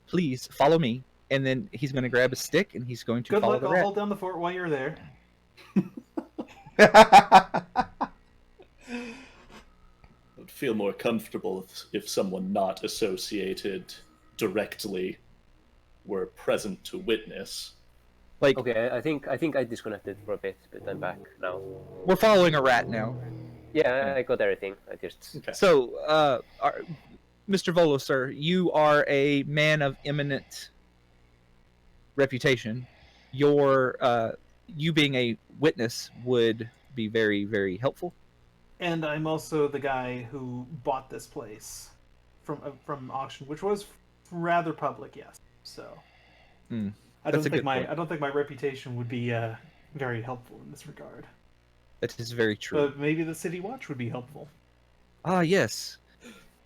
Please follow me." And then he's going to grab a stick and he's going to follow the rat. I'll hold down the fort while you're there. I would feel more comfortable if someone not associated directly were present to witness. Like, okay, I think I disconnected for a bit, but I'm back now. We're following a rat now. Yeah, I got everything. I just... Okay. So, Mr. Volo, sir, you are a man of eminent reputation. You being a witness would be very, very helpful. And I'm also the guy who bought this place from auction, which was rather public, yes. So, I don't think my reputation would be very helpful in this regard. That is very true. But maybe the City Watch would be helpful. Ah, yes.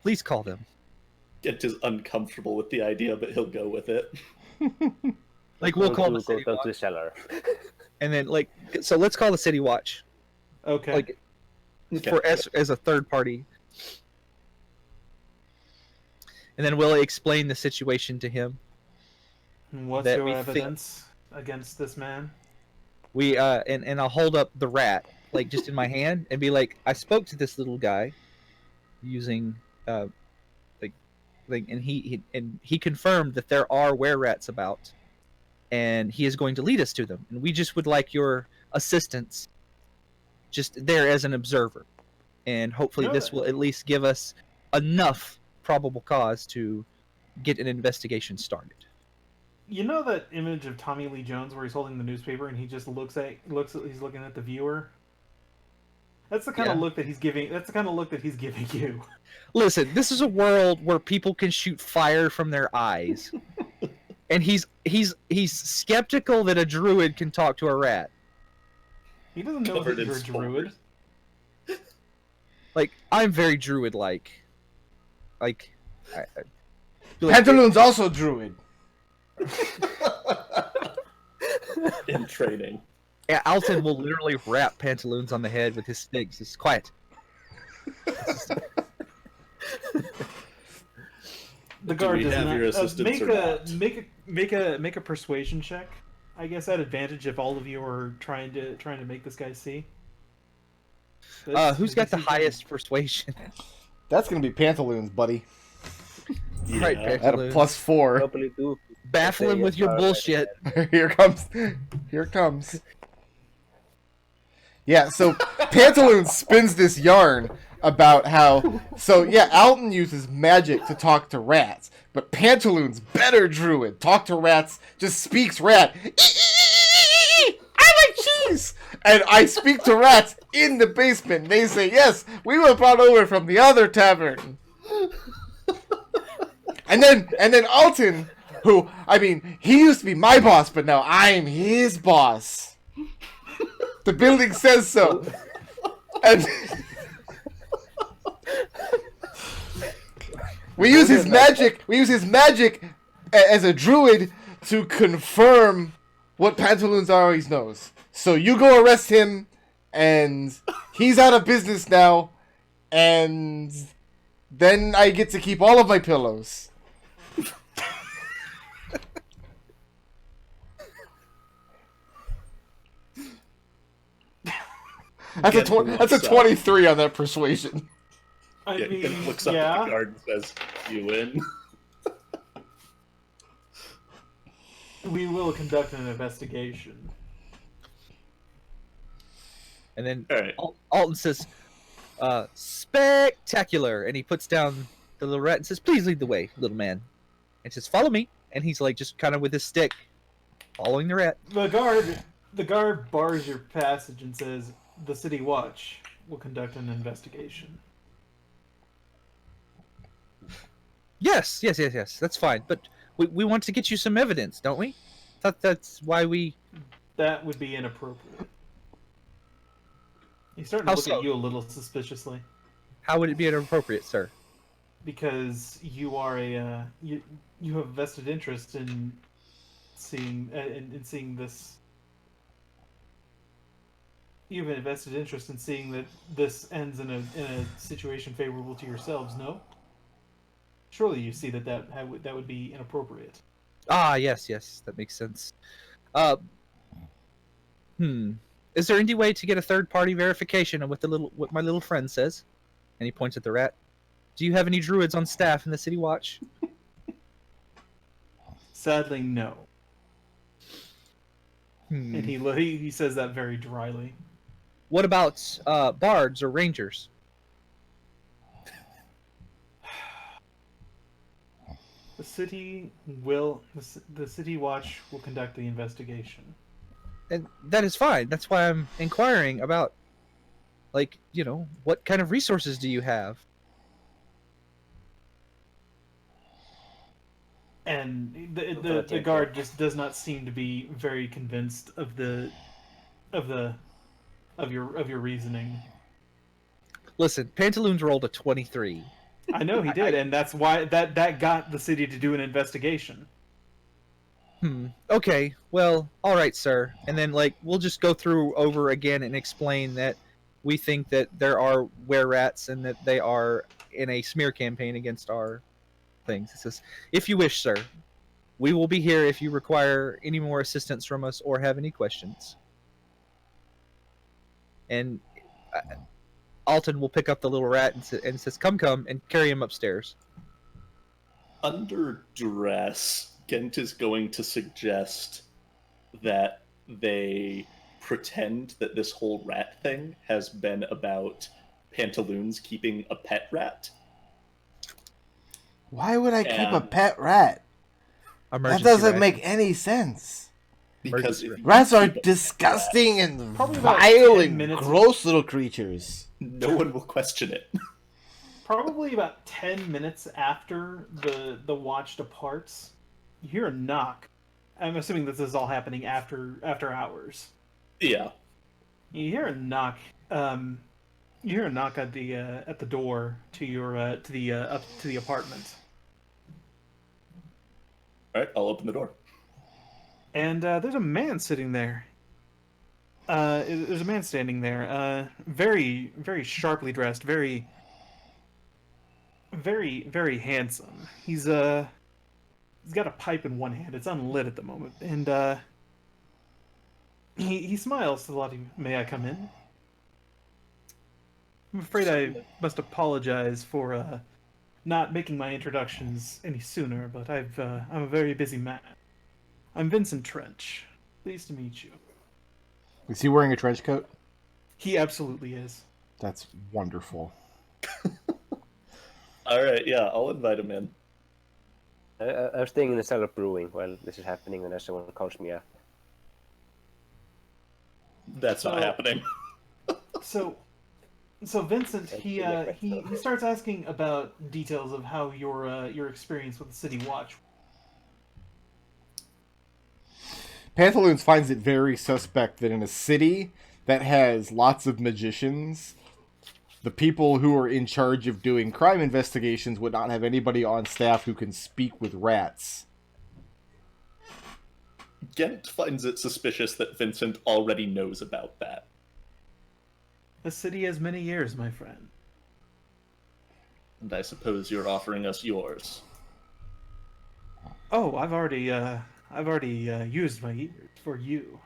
Please call them. Gent is uncomfortable with the idea, but he'll go with it. Like, we'll call the City go Watch. to the cellar. And then, so let's call the City Watch. Okay. Okay. As a third party. And then we'll explain the situation to him. What's your evidence against this man? And I'll hold up the rat, just in my hand, and be like, I spoke to this little guy using and he confirmed that there are were-rats about, and he is going to lead us to them, and we just would like your assistance just there as an observer, and hopefully this will at least give us enough probable cause to get an investigation started. You know that image of Tommy Lee Jones where he's holding the newspaper and he just he's looking at the viewer? That's the kind of look that he's giving. That's the kind of look that he's giving you. Listen, this is a world where people can shoot fire from their eyes. And he's skeptical that a druid can talk to a rat. He doesn't know that you're a druid. I'm very druid-like. Pantaloon's also druid. In training. Yeah, Alton will literally rap Pantaloons on the head with his sticks. It's quiet. The guard does have your assistance make a persuasion check. I guess at advantage if all of you are trying to make this guy see. Who's got the highest persuasion? That's gonna be Pantaloons, buddy. Yeah. Right, At a Pantaloons. +4. Probably do. Baffle him with your bullshit. Here it comes. Yeah, so Pantaloons spins this yarn about how... So, yeah, Alton uses magic to talk to rats, but Pantaloons, better druid, talk to rats, just speaks rat. I like cheese! And I speak to rats in the basement. They say, yes, we were brought over from the other tavern. And then Alton Who, I mean, he used to be my boss, but now I'm his boss. The building says so. And we use his magic. We use his magic as a druid to confirm what Pantaloons always knows. So you go arrest him, and he's out of business now, and then I get to keep all of my pillows. That's a 23 on that persuasion. I mean, Gent looks up at the guard and says, "You win." We will conduct an investigation. And then All right. Alton says, spectacular. And he puts down the little rat and says, please lead the way, little man. And says, follow me. And he's like, just kind of with his stick, following the rat. The guard bars your passage and says, the City Watch will conduct an investigation. Yes. That's fine. But we want to get you some evidence, don't we? Thought that's why we... That would be inappropriate. He's starting to look at you a little suspiciously. How would it be inappropriate, sir? Because you are you have a vested interest in seeing this. You have a vested interest in seeing that this ends in a situation favorable to yourselves. No. Surely you see that would be inappropriate. Ah, yes, that makes sense. Is there any way to get a third-party verification of what my little friend says? And he points at the rat. Do you have any druids on staff in the City Watch? Sadly, no. And he says that very dryly. What about bards or rangers? The City Watch will conduct the investigation. And that is fine. That's why I'm inquiring about, like, what kind of resources do you have? And the guard just does not seem to be very convinced of your reasoning. Listen, Pantaloons rolled a 23. I know he did, and that's why that got the city to do an investigation. Okay, well, all right, sir. And then, we'll just go through over again and explain that we think that there are were-rats and that they are in a smear campaign against our things. It says, if you wish, sir, we will be here if you require any more assistance from us or have any questions. And Alton will pick up the little rat and says, come, and carry him upstairs. Under duress, Gent is going to suggest that they pretend that this whole rat thing has been about Pantaloons keeping a pet rat. Why would I keep a pet rat? That doesn't make any sense. Because rats are disgusting and vile and gross little creatures. No one will question it. Probably about 10 minutes after the watch departs, you hear a knock. I'm assuming this is all happening after hours. Yeah. You hear a knock. You hear a knock at the door to your up to the apartment. All right, I'll open the door. And there's a man sitting there. There's a man standing there. Very, very sharply dressed. Very, very, very handsome. He's got a pipe in one hand. It's unlit at the moment, and he smiles to the lot of you. May I come in? I'm afraid I must apologize for not making my introductions any sooner, but I'm a very busy man. I'm Vincent Trench. Pleased to meet you. Is he wearing a trench coat? He absolutely is. That's wonderful. All right, yeah, I'll invite him in. I'm staying in the cellar brewing while this is happening, unless someone calls me up. That's not happening. So Vincent, he starts asking about details of how your experience with the City Watch. Pantaloons finds it very suspect that in a city that has lots of magicians, the people who are in charge of doing crime investigations would not have anybody on staff who can speak with rats. Gent finds it suspicious that Vincent already knows about that. The city has many years, my friend. And I suppose you're offering us yours. Oh, I've already used my ears for you.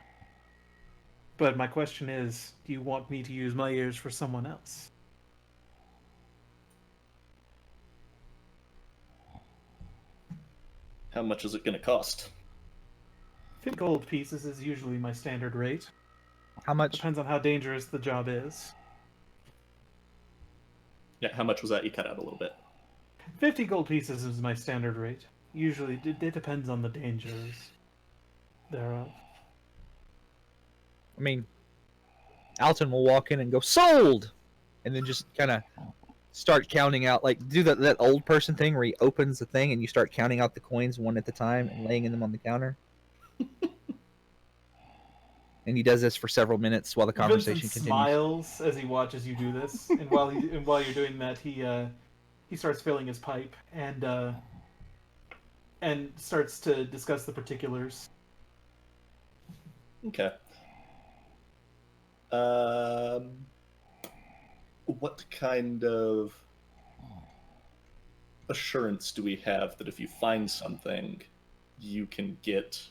But my question is, do you want me to use my ears for someone else? How much is it going to cost? 50 gold pieces is usually my standard rate. How much? Depends on how dangerous the job is. Yeah, how much was that? You cut out a little bit. 50 gold pieces is my standard rate. Usually, it depends on the dangers thereof. I mean, Alton will walk in and go, sold! And then just kind of start counting out, like, do that old person thing where he opens the thing and you start counting out the coins one at a time and laying them on the counter. And he does this for several minutes while the conversation Vincent continues. Smiles as he watches you do this, and while you're doing that, he starts filling his pipe and starts to discuss the particulars. Okay. What kind of assurance do we have that if you find something, you can get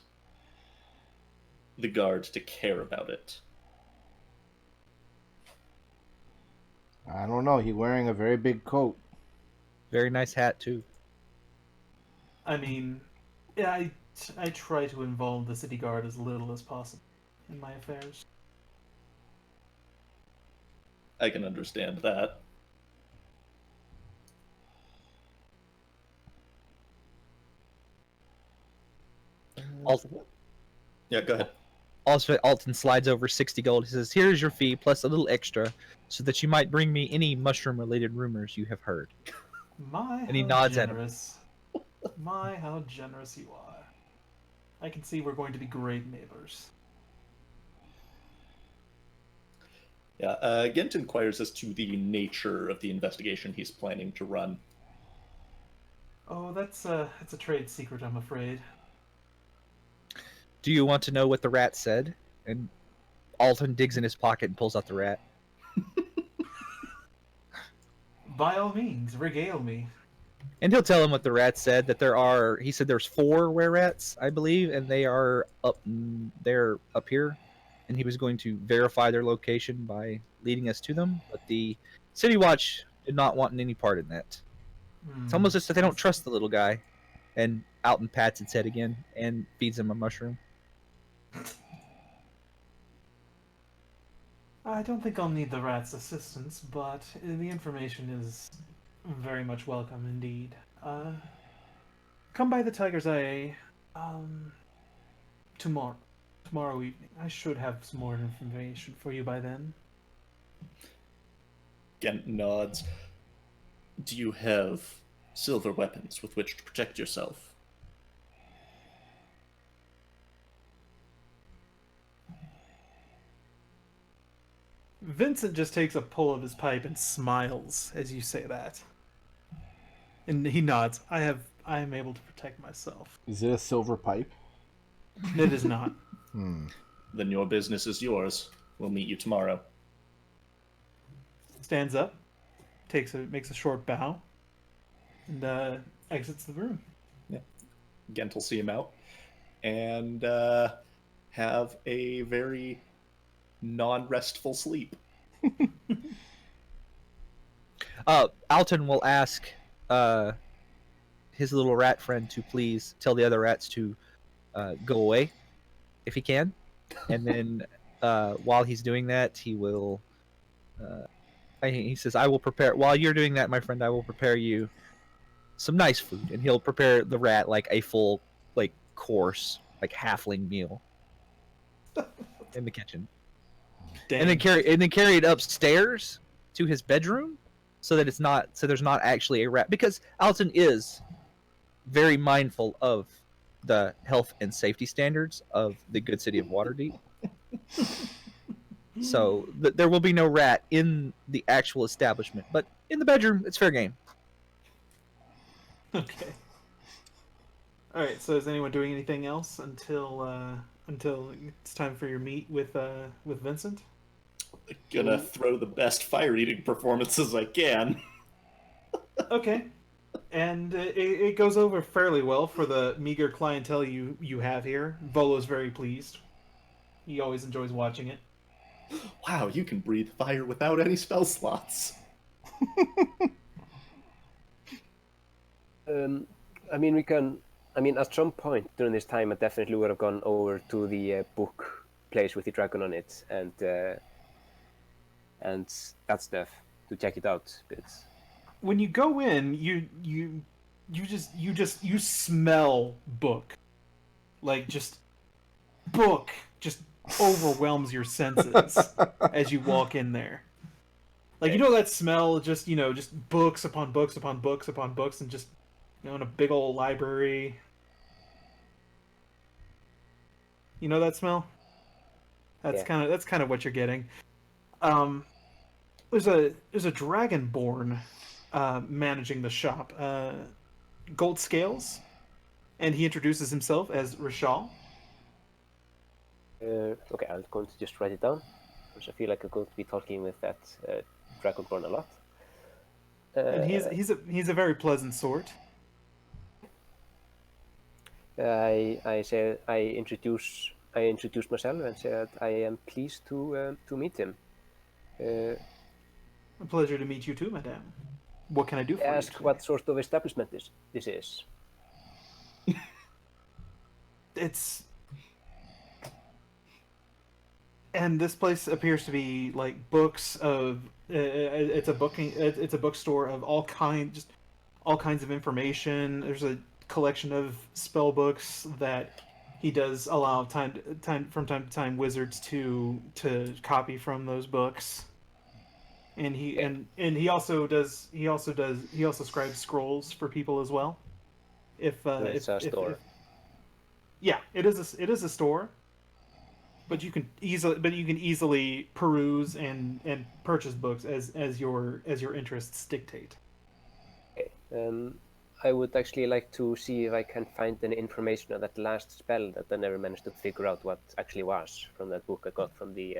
the guard to care about it? I don't know. He's wearing a very big coat. Very nice hat, too. I mean, yeah, I try to involve the city guard as little as possible in my affairs. I can understand that. Yeah, go ahead. Also, Alton slides over 60 gold. He says, here's your fee plus a little extra so that you might bring me any mushroom-related rumors you have heard. And he nods at him. My, how generous you are. I can see we're going to be great neighbors. Yeah, Gent inquires as to the nature of the investigation he's planning to run. Oh, that's a trade secret, I'm afraid. Do you want to know what the rat said? And Alton digs in his pocket and pulls out the rat. By all means, regale me. And he'll tell him what the rat said, that he said there's 4 were-rats, I believe, and they're up here. And he was going to verify their location by leading us to them, but the City Watch did not want any part in that. It's almost as if they don't trust the little guy. And Alton pats its head again and feeds him a mushroom. I don't think I'll need the rat's assistance, but the information is very much welcome indeed. Come by the Tiger's Eye tomorrow evening. I should have some more information for you by then. Gent nods. Do you have silver weapons with which to protect yourself? Vincent just takes a pull of his pipe and smiles as you say that. And he nods. I am able to protect myself. Is it a silver pipe? It is not. Then your business is yours. We'll meet you tomorrow. Stands up, makes a short bow, and exits the room. Yeah. Gent will see him out and have a very non-restful sleep. Alton will ask his little rat friend to please tell the other rats to go away if he can, and then while he's doing that, he will. He says, "I will prepare." While you're doing that, my friend, I will prepare you some nice food, and he'll prepare the rat like a full, like course, like halfling meal in the kitchen. Dang. And then carry it upstairs to his bedroom, so that there's not actually a rat, because Alton is very mindful of the health and safety standards of the good city of Waterdeep. So there will be no rat in the actual establishment, but in the bedroom, it's fair game. Okay. All right. So is anyone doing anything else until it's time for your meet with Vincent? Gonna throw the best fire eating performances I can. Okay. And it goes over fairly well for the meager clientele you have here. Volo's very pleased. He always enjoys watching it. Wow, you can breathe fire without any spell slots. I mean, we can. I mean, at some point during this time, I definitely would have gone over to the book place with the dragon on it, and that stuff to check it out. But when you go in, you smell book, like just book just overwhelms your senses as you walk in there. Like, you know that smell, just books upon books upon books upon books, and just in a big old library. You know that smell? That's kind of what you're getting. There's a dragonborn managing the shop, Gold Scales, and he introduces himself as Rishal. Okay, I'm going to just write it down, because I feel like I'm going to be talking with that dragonborn a lot. And he's a very pleasant sort. I introduce myself and say that I am pleased to meet him. A pleasure to meet you too, madame. What can I do for you? Ask what sort of establishment this is. And this place appears to be like books of. It's a bookstore of all kinds of information. There's a collection of spell books that he does allow from time to time wizards to copy from those books. And he also scribes scrolls for people as well. It's a store. Yeah, it is a store. But you can easily peruse and purchase books as your interests dictate. Okay. I would actually like to see if I can find any information on that last spell that I never managed to figure out what actually was from that book I got from the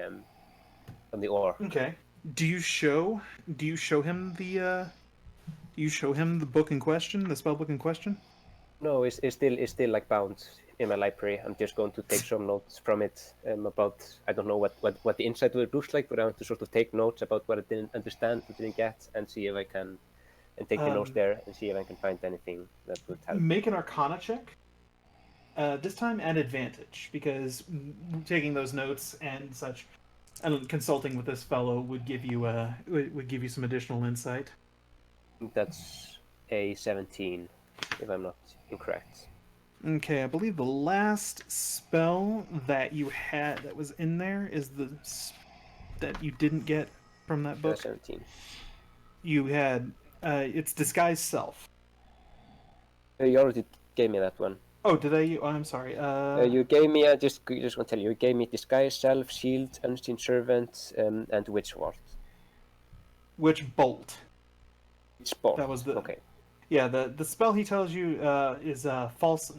ore. Okay. Do you show him the book in question, the spell book in question? No, it's still like bound in my library. I'm just going to take some notes from it about, I don't know what the inside of it looks like, but I want to sort of take notes about what I didn't understand, what I didn't get, and see if I can, and take the notes there and see if I can find anything that would help. Make an Arcana check. This time at advantage, because taking those notes and such, and consulting with this fellow would give you some additional insight. That's a 17, if I'm not incorrect. Okay, I believe the last spell that you had that was in there is that you didn't get from that book. 17. You had it's Disguise Self. You already gave me that one. Oh, did I? Oh, I'm sorry. You gave me just want to tell you. You gave me Disguise Self, Shield, Unseen Servant, and Witch Ward. Witch Bolt. Witch Bolt. That was the okay. Yeah, the spell he tells you is false.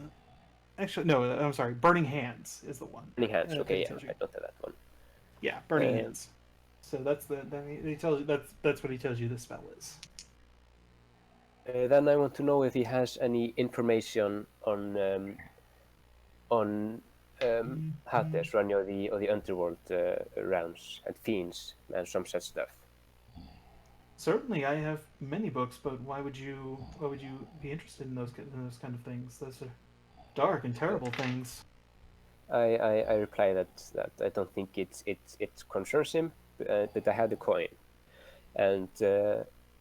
Actually, no, I'm sorry. Burning Hands is the one. Burning Hands. Okay, yeah, I don't have that one. Yeah, Burning Hands. So that's he tells you that's what he tells you the spell is. Then I want to know if he has any information on Hades, run or the underworld realms and fiends and some such stuff. Certainly, I have many books, but why would you be interested in those kind of things? Those are dark and terrible things. I reply that I don't think it concerns him, but I have the coin, and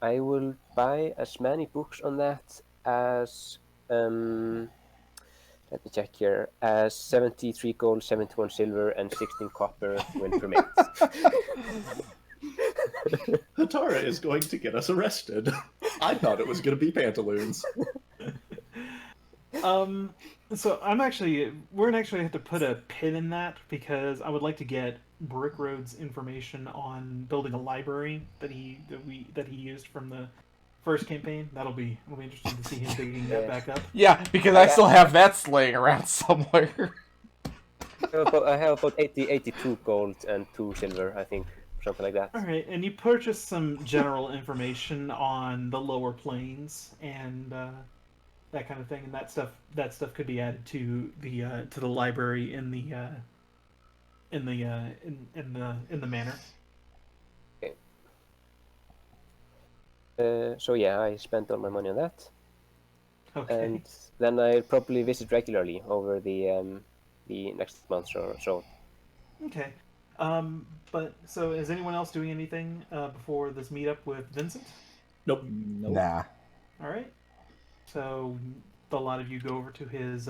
I will buy as many books on that as let me check here, as 73 gold, 71 silver, and 16 copper will permit. Hetara is going to get us arrested. I thought it was going to be Pantaloons. So we're gonna actually have to put a pin in that because I would like to get Brickroad's information on building a library that he used from the first campaign. It'll be interesting to see him digging that back up. Yeah, because I still have that slaying around somewhere. I have about 82 gold and 2 silver, I think, something like that. All right, and you purchased some general information on the lower planes and that kind of thing, and that stuff could be added to the library in the manor. Okay. So yeah, I spent all my money on that, Okay. and then I'll probably visit regularly over the next month or so. Okay. But so is anyone else doing anything before this meetup with Vincent? Nope. Nah. All right. So a lot of you go over to his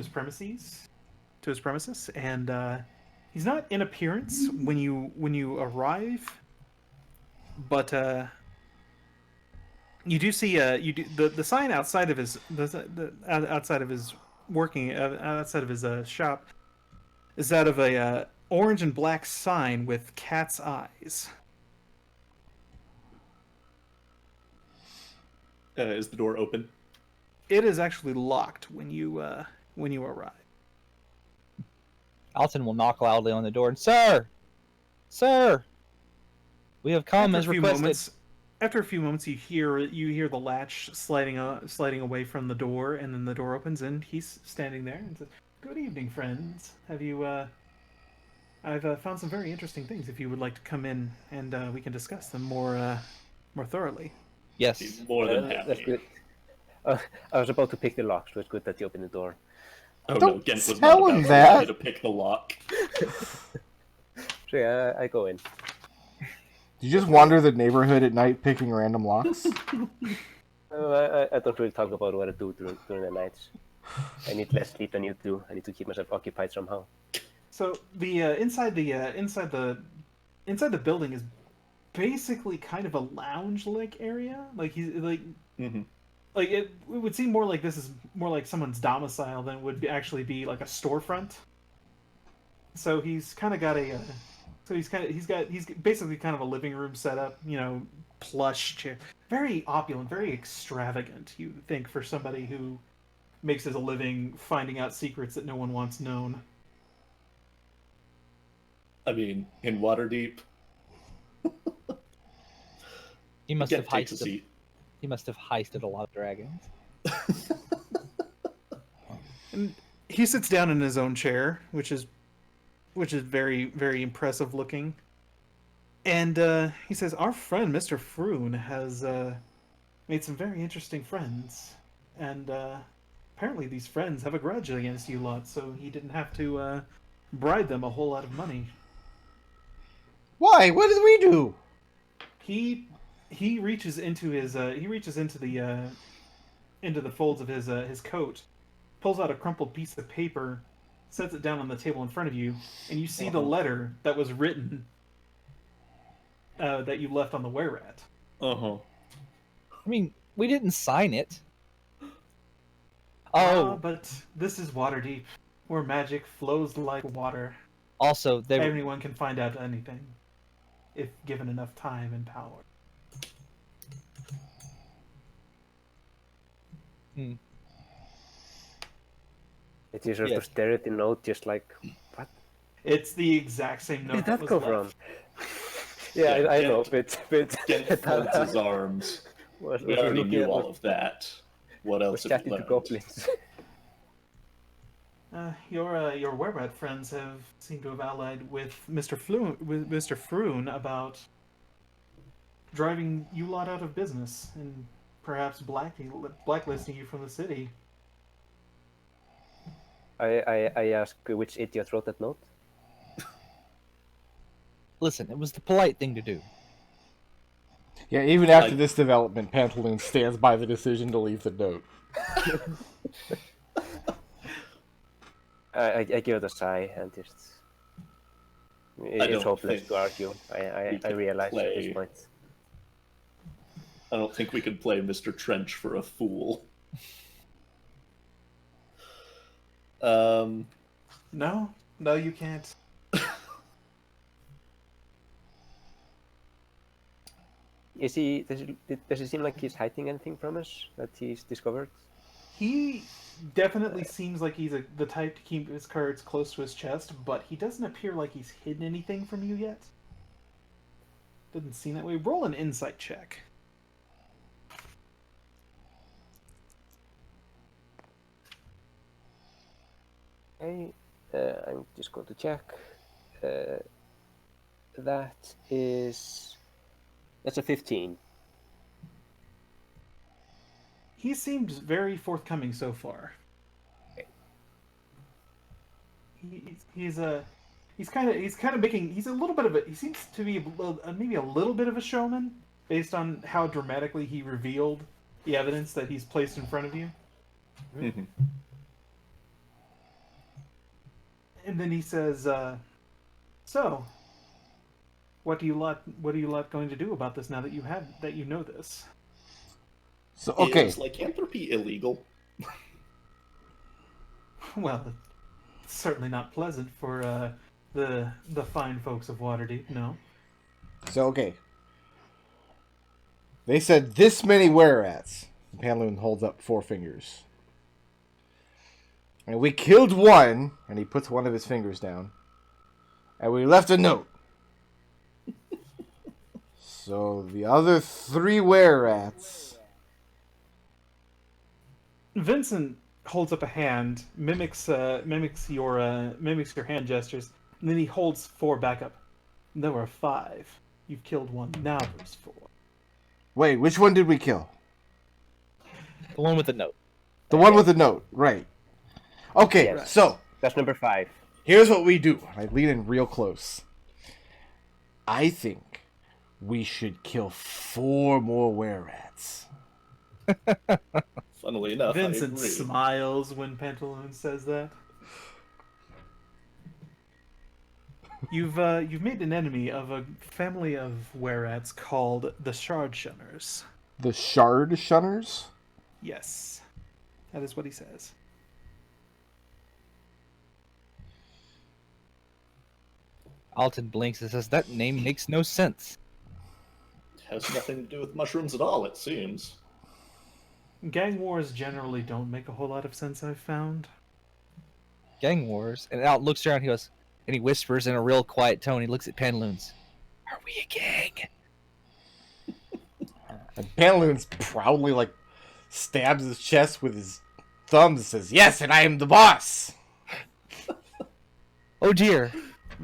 premises, and he's not in appearance when you arrive, but you do see the sign outside of his outside of his shop is that of a orange and black sign with cat's eyes. Is the door open? It is actually locked when you arrive. Alton will knock loudly on the door and, Sir, we have come as requested. After a few moments, you hear the latch sliding away from the door, and then the door opens, and he's standing there and says, "Good evening, friends. Have you? I've found some very interesting things. If you would like to come in, and we can discuss them more thoroughly." Yes. He's more than happy. That's good. I was about to pick the lock, so it's good that you opened the door. Oh no, Don't Gent was tell not him about that. to pick the lock. So yeah, I go in. Do you just wander the neighborhood at night picking random locks? I don't really talk about what I do during the nights. I need less sleep than you do. I need to keep myself occupied somehow. So the inside the building is basically kind of a lounge-like area. Like he's like. Mm-hmm. Like it would seem more like this is more like someone's domicile than it would actually be like a storefront. So he's kind of got he's basically kind of a living room setup, plush chair, very opulent, very extravagant. You would think for somebody who makes his a living finding out secrets that no one wants known. I mean, in Waterdeep, He must have takes a heisted. seat. He must have heisted a lot of dragons. And he sits down in his own chair, which is very, very impressive looking. And he says, "Our friend Mr. Froon has made some very interesting friends, and apparently these friends have a grudge against you lot, so he didn't have to bribe them a whole lot of money." Why? What did we do? He reaches into the folds of his coat, pulls out a crumpled piece of paper, sets it down on the table in front of you, and you see the letter that was written that you left on the were-rat. Uh-huh. I mean, we didn't sign it. Oh, But this is Waterdeep, where magic flows like water. also, Anyone can find out anything, if given enough time and power. It is sort Yes. of stare at the note, just like, what? It's the exact same note Where did that was come left. from? Yeah, Yeah, I Gent- know, but Gent folds his arms. We already knew all of that. What else have you chatting to learned? goblins. Your were-rat friends seem to have allied with Mr. Froon about driving you lot out of business and perhaps blacklisting you from the city. I ask which idiot wrote that note. listen, it was the polite thing to do. Yeah, even after this development, Pantaloon stands by the decision to leave the note. I give it a sigh and just. It's don't hopeless think to argue. I can realize at play- this point. I don't think we can play Mr. Trench for a fool. No, no, you can't. Is he? Does it seem like he's hiding anything from us that he's discovered? He definitely seems like he's the type to keep his cards close to his chest, but he doesn't appear like he's hidden anything from you yet. Doesn't seem that way. Roll an insight check. Okay, I'm just going to check. That's a 15. He seems very forthcoming so far. He's kind of making. He's a little bit of a. He seems to be maybe a little bit of a showman based on how dramatically he revealed the evidence that he's placed in front of you. Mm-hmm. And then he says, "So, what are you lot going to do about this now that you know this?" So okay, Is lycanthropy illegal? Well, it's certainly not pleasant for the fine folks of Waterdeep. No. so okay. They said this many were-rats. Pantaloon holds up 4 fingers. And we killed one, and he puts one of his fingers down. And we left a note. So the other 3 were-rats. Vincent holds up a hand, mimics your hand gestures, and then he holds 4 back up. There were 5. You've killed 1. Now there's 4. Wait, which one did we kill? The one with the note. The one with the note, right. Okay, Yes. so That's number 5. here's what we do. I lean in real close. I think we should kill 4 more were-rats. Funnily enough, Vincent I agree. smiles when Pantaloon says that. You've made an enemy of a family of were-rats called the Shard Shunners. The Shard Shunners? Yes, that is what he says. Alton blinks and says, "That name makes no sense." Has nothing to do with mushrooms at all, it seems. Gang wars generally don't make a whole lot of sense, I've found. Gang wars. And Alton looks around. He goes, and he whispers in a real quiet tone. He looks at Pantaloons. "Are we a gang?" And Pantaloons proudly stabs his chest with his thumbs and says, "Yes, and I am the boss." Oh dear.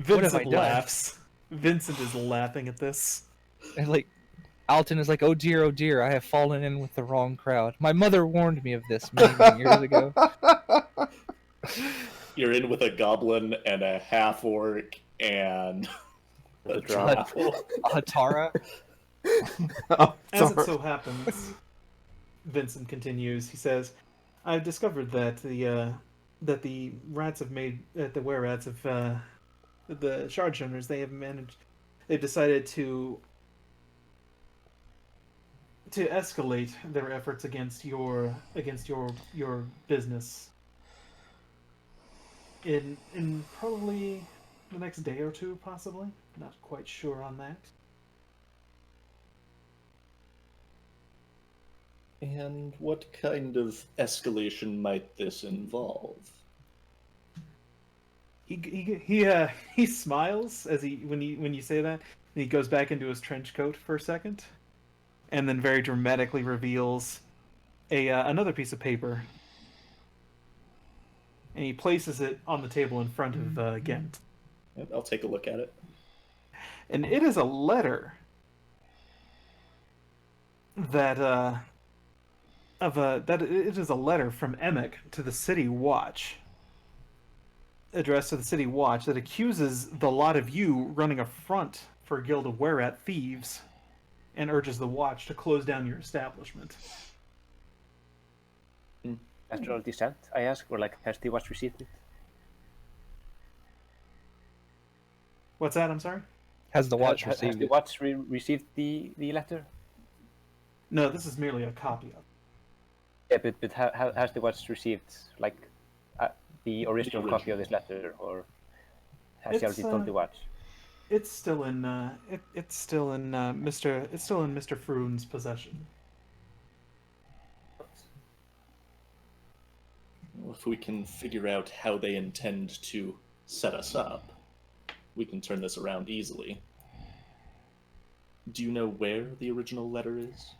What have I Vincent done? laughs. Vincent is laughing at this. And Alton is like, oh dear, I have fallen in with the wrong crowd. My mother warned me of this many, many years ago. You're in with a goblin and a half-orc and a Drow. Hetara. Oh, As it sorry. so happens, Vincent continues. He says, "I've discovered that the rats have made the were-rats of the Shard Shunners. They've decided to escalate their efforts against your business in probably the next day or 2, possibly. Not quite sure on that." And what kind of escalation might this involve? He smiles as when you say that, and he goes back into his trench coat for a second, and then very dramatically reveals another piece of paper, and he places it on the table in front of Gent, I'll take a look at it. and it is a letter that it is a letter from Emic to the City Watch, addressed to the City Watch, that accuses the lot of you running a front for a guild of were-rat thieves, and urges the Watch to close down your establishment. Astral descent, I ask, or has the watch received it? What's that? I'm sorry? Has the watch Has received the it? watch received the letter? No, this is merely a copy of it. Yeah, but has the watch received the original copy of this letter, or has he It's, already told you what? It's still in Mr. Froon's possession. Well, if we can figure out how they intend to set us up, we can turn this around easily. Do you know where the original letter is?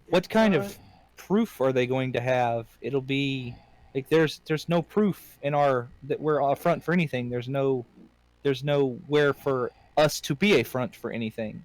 What kind of proof are they going to have? It'll be like there's no proof in our that we're a front for anything. There's nowhere for us to be a front for anything.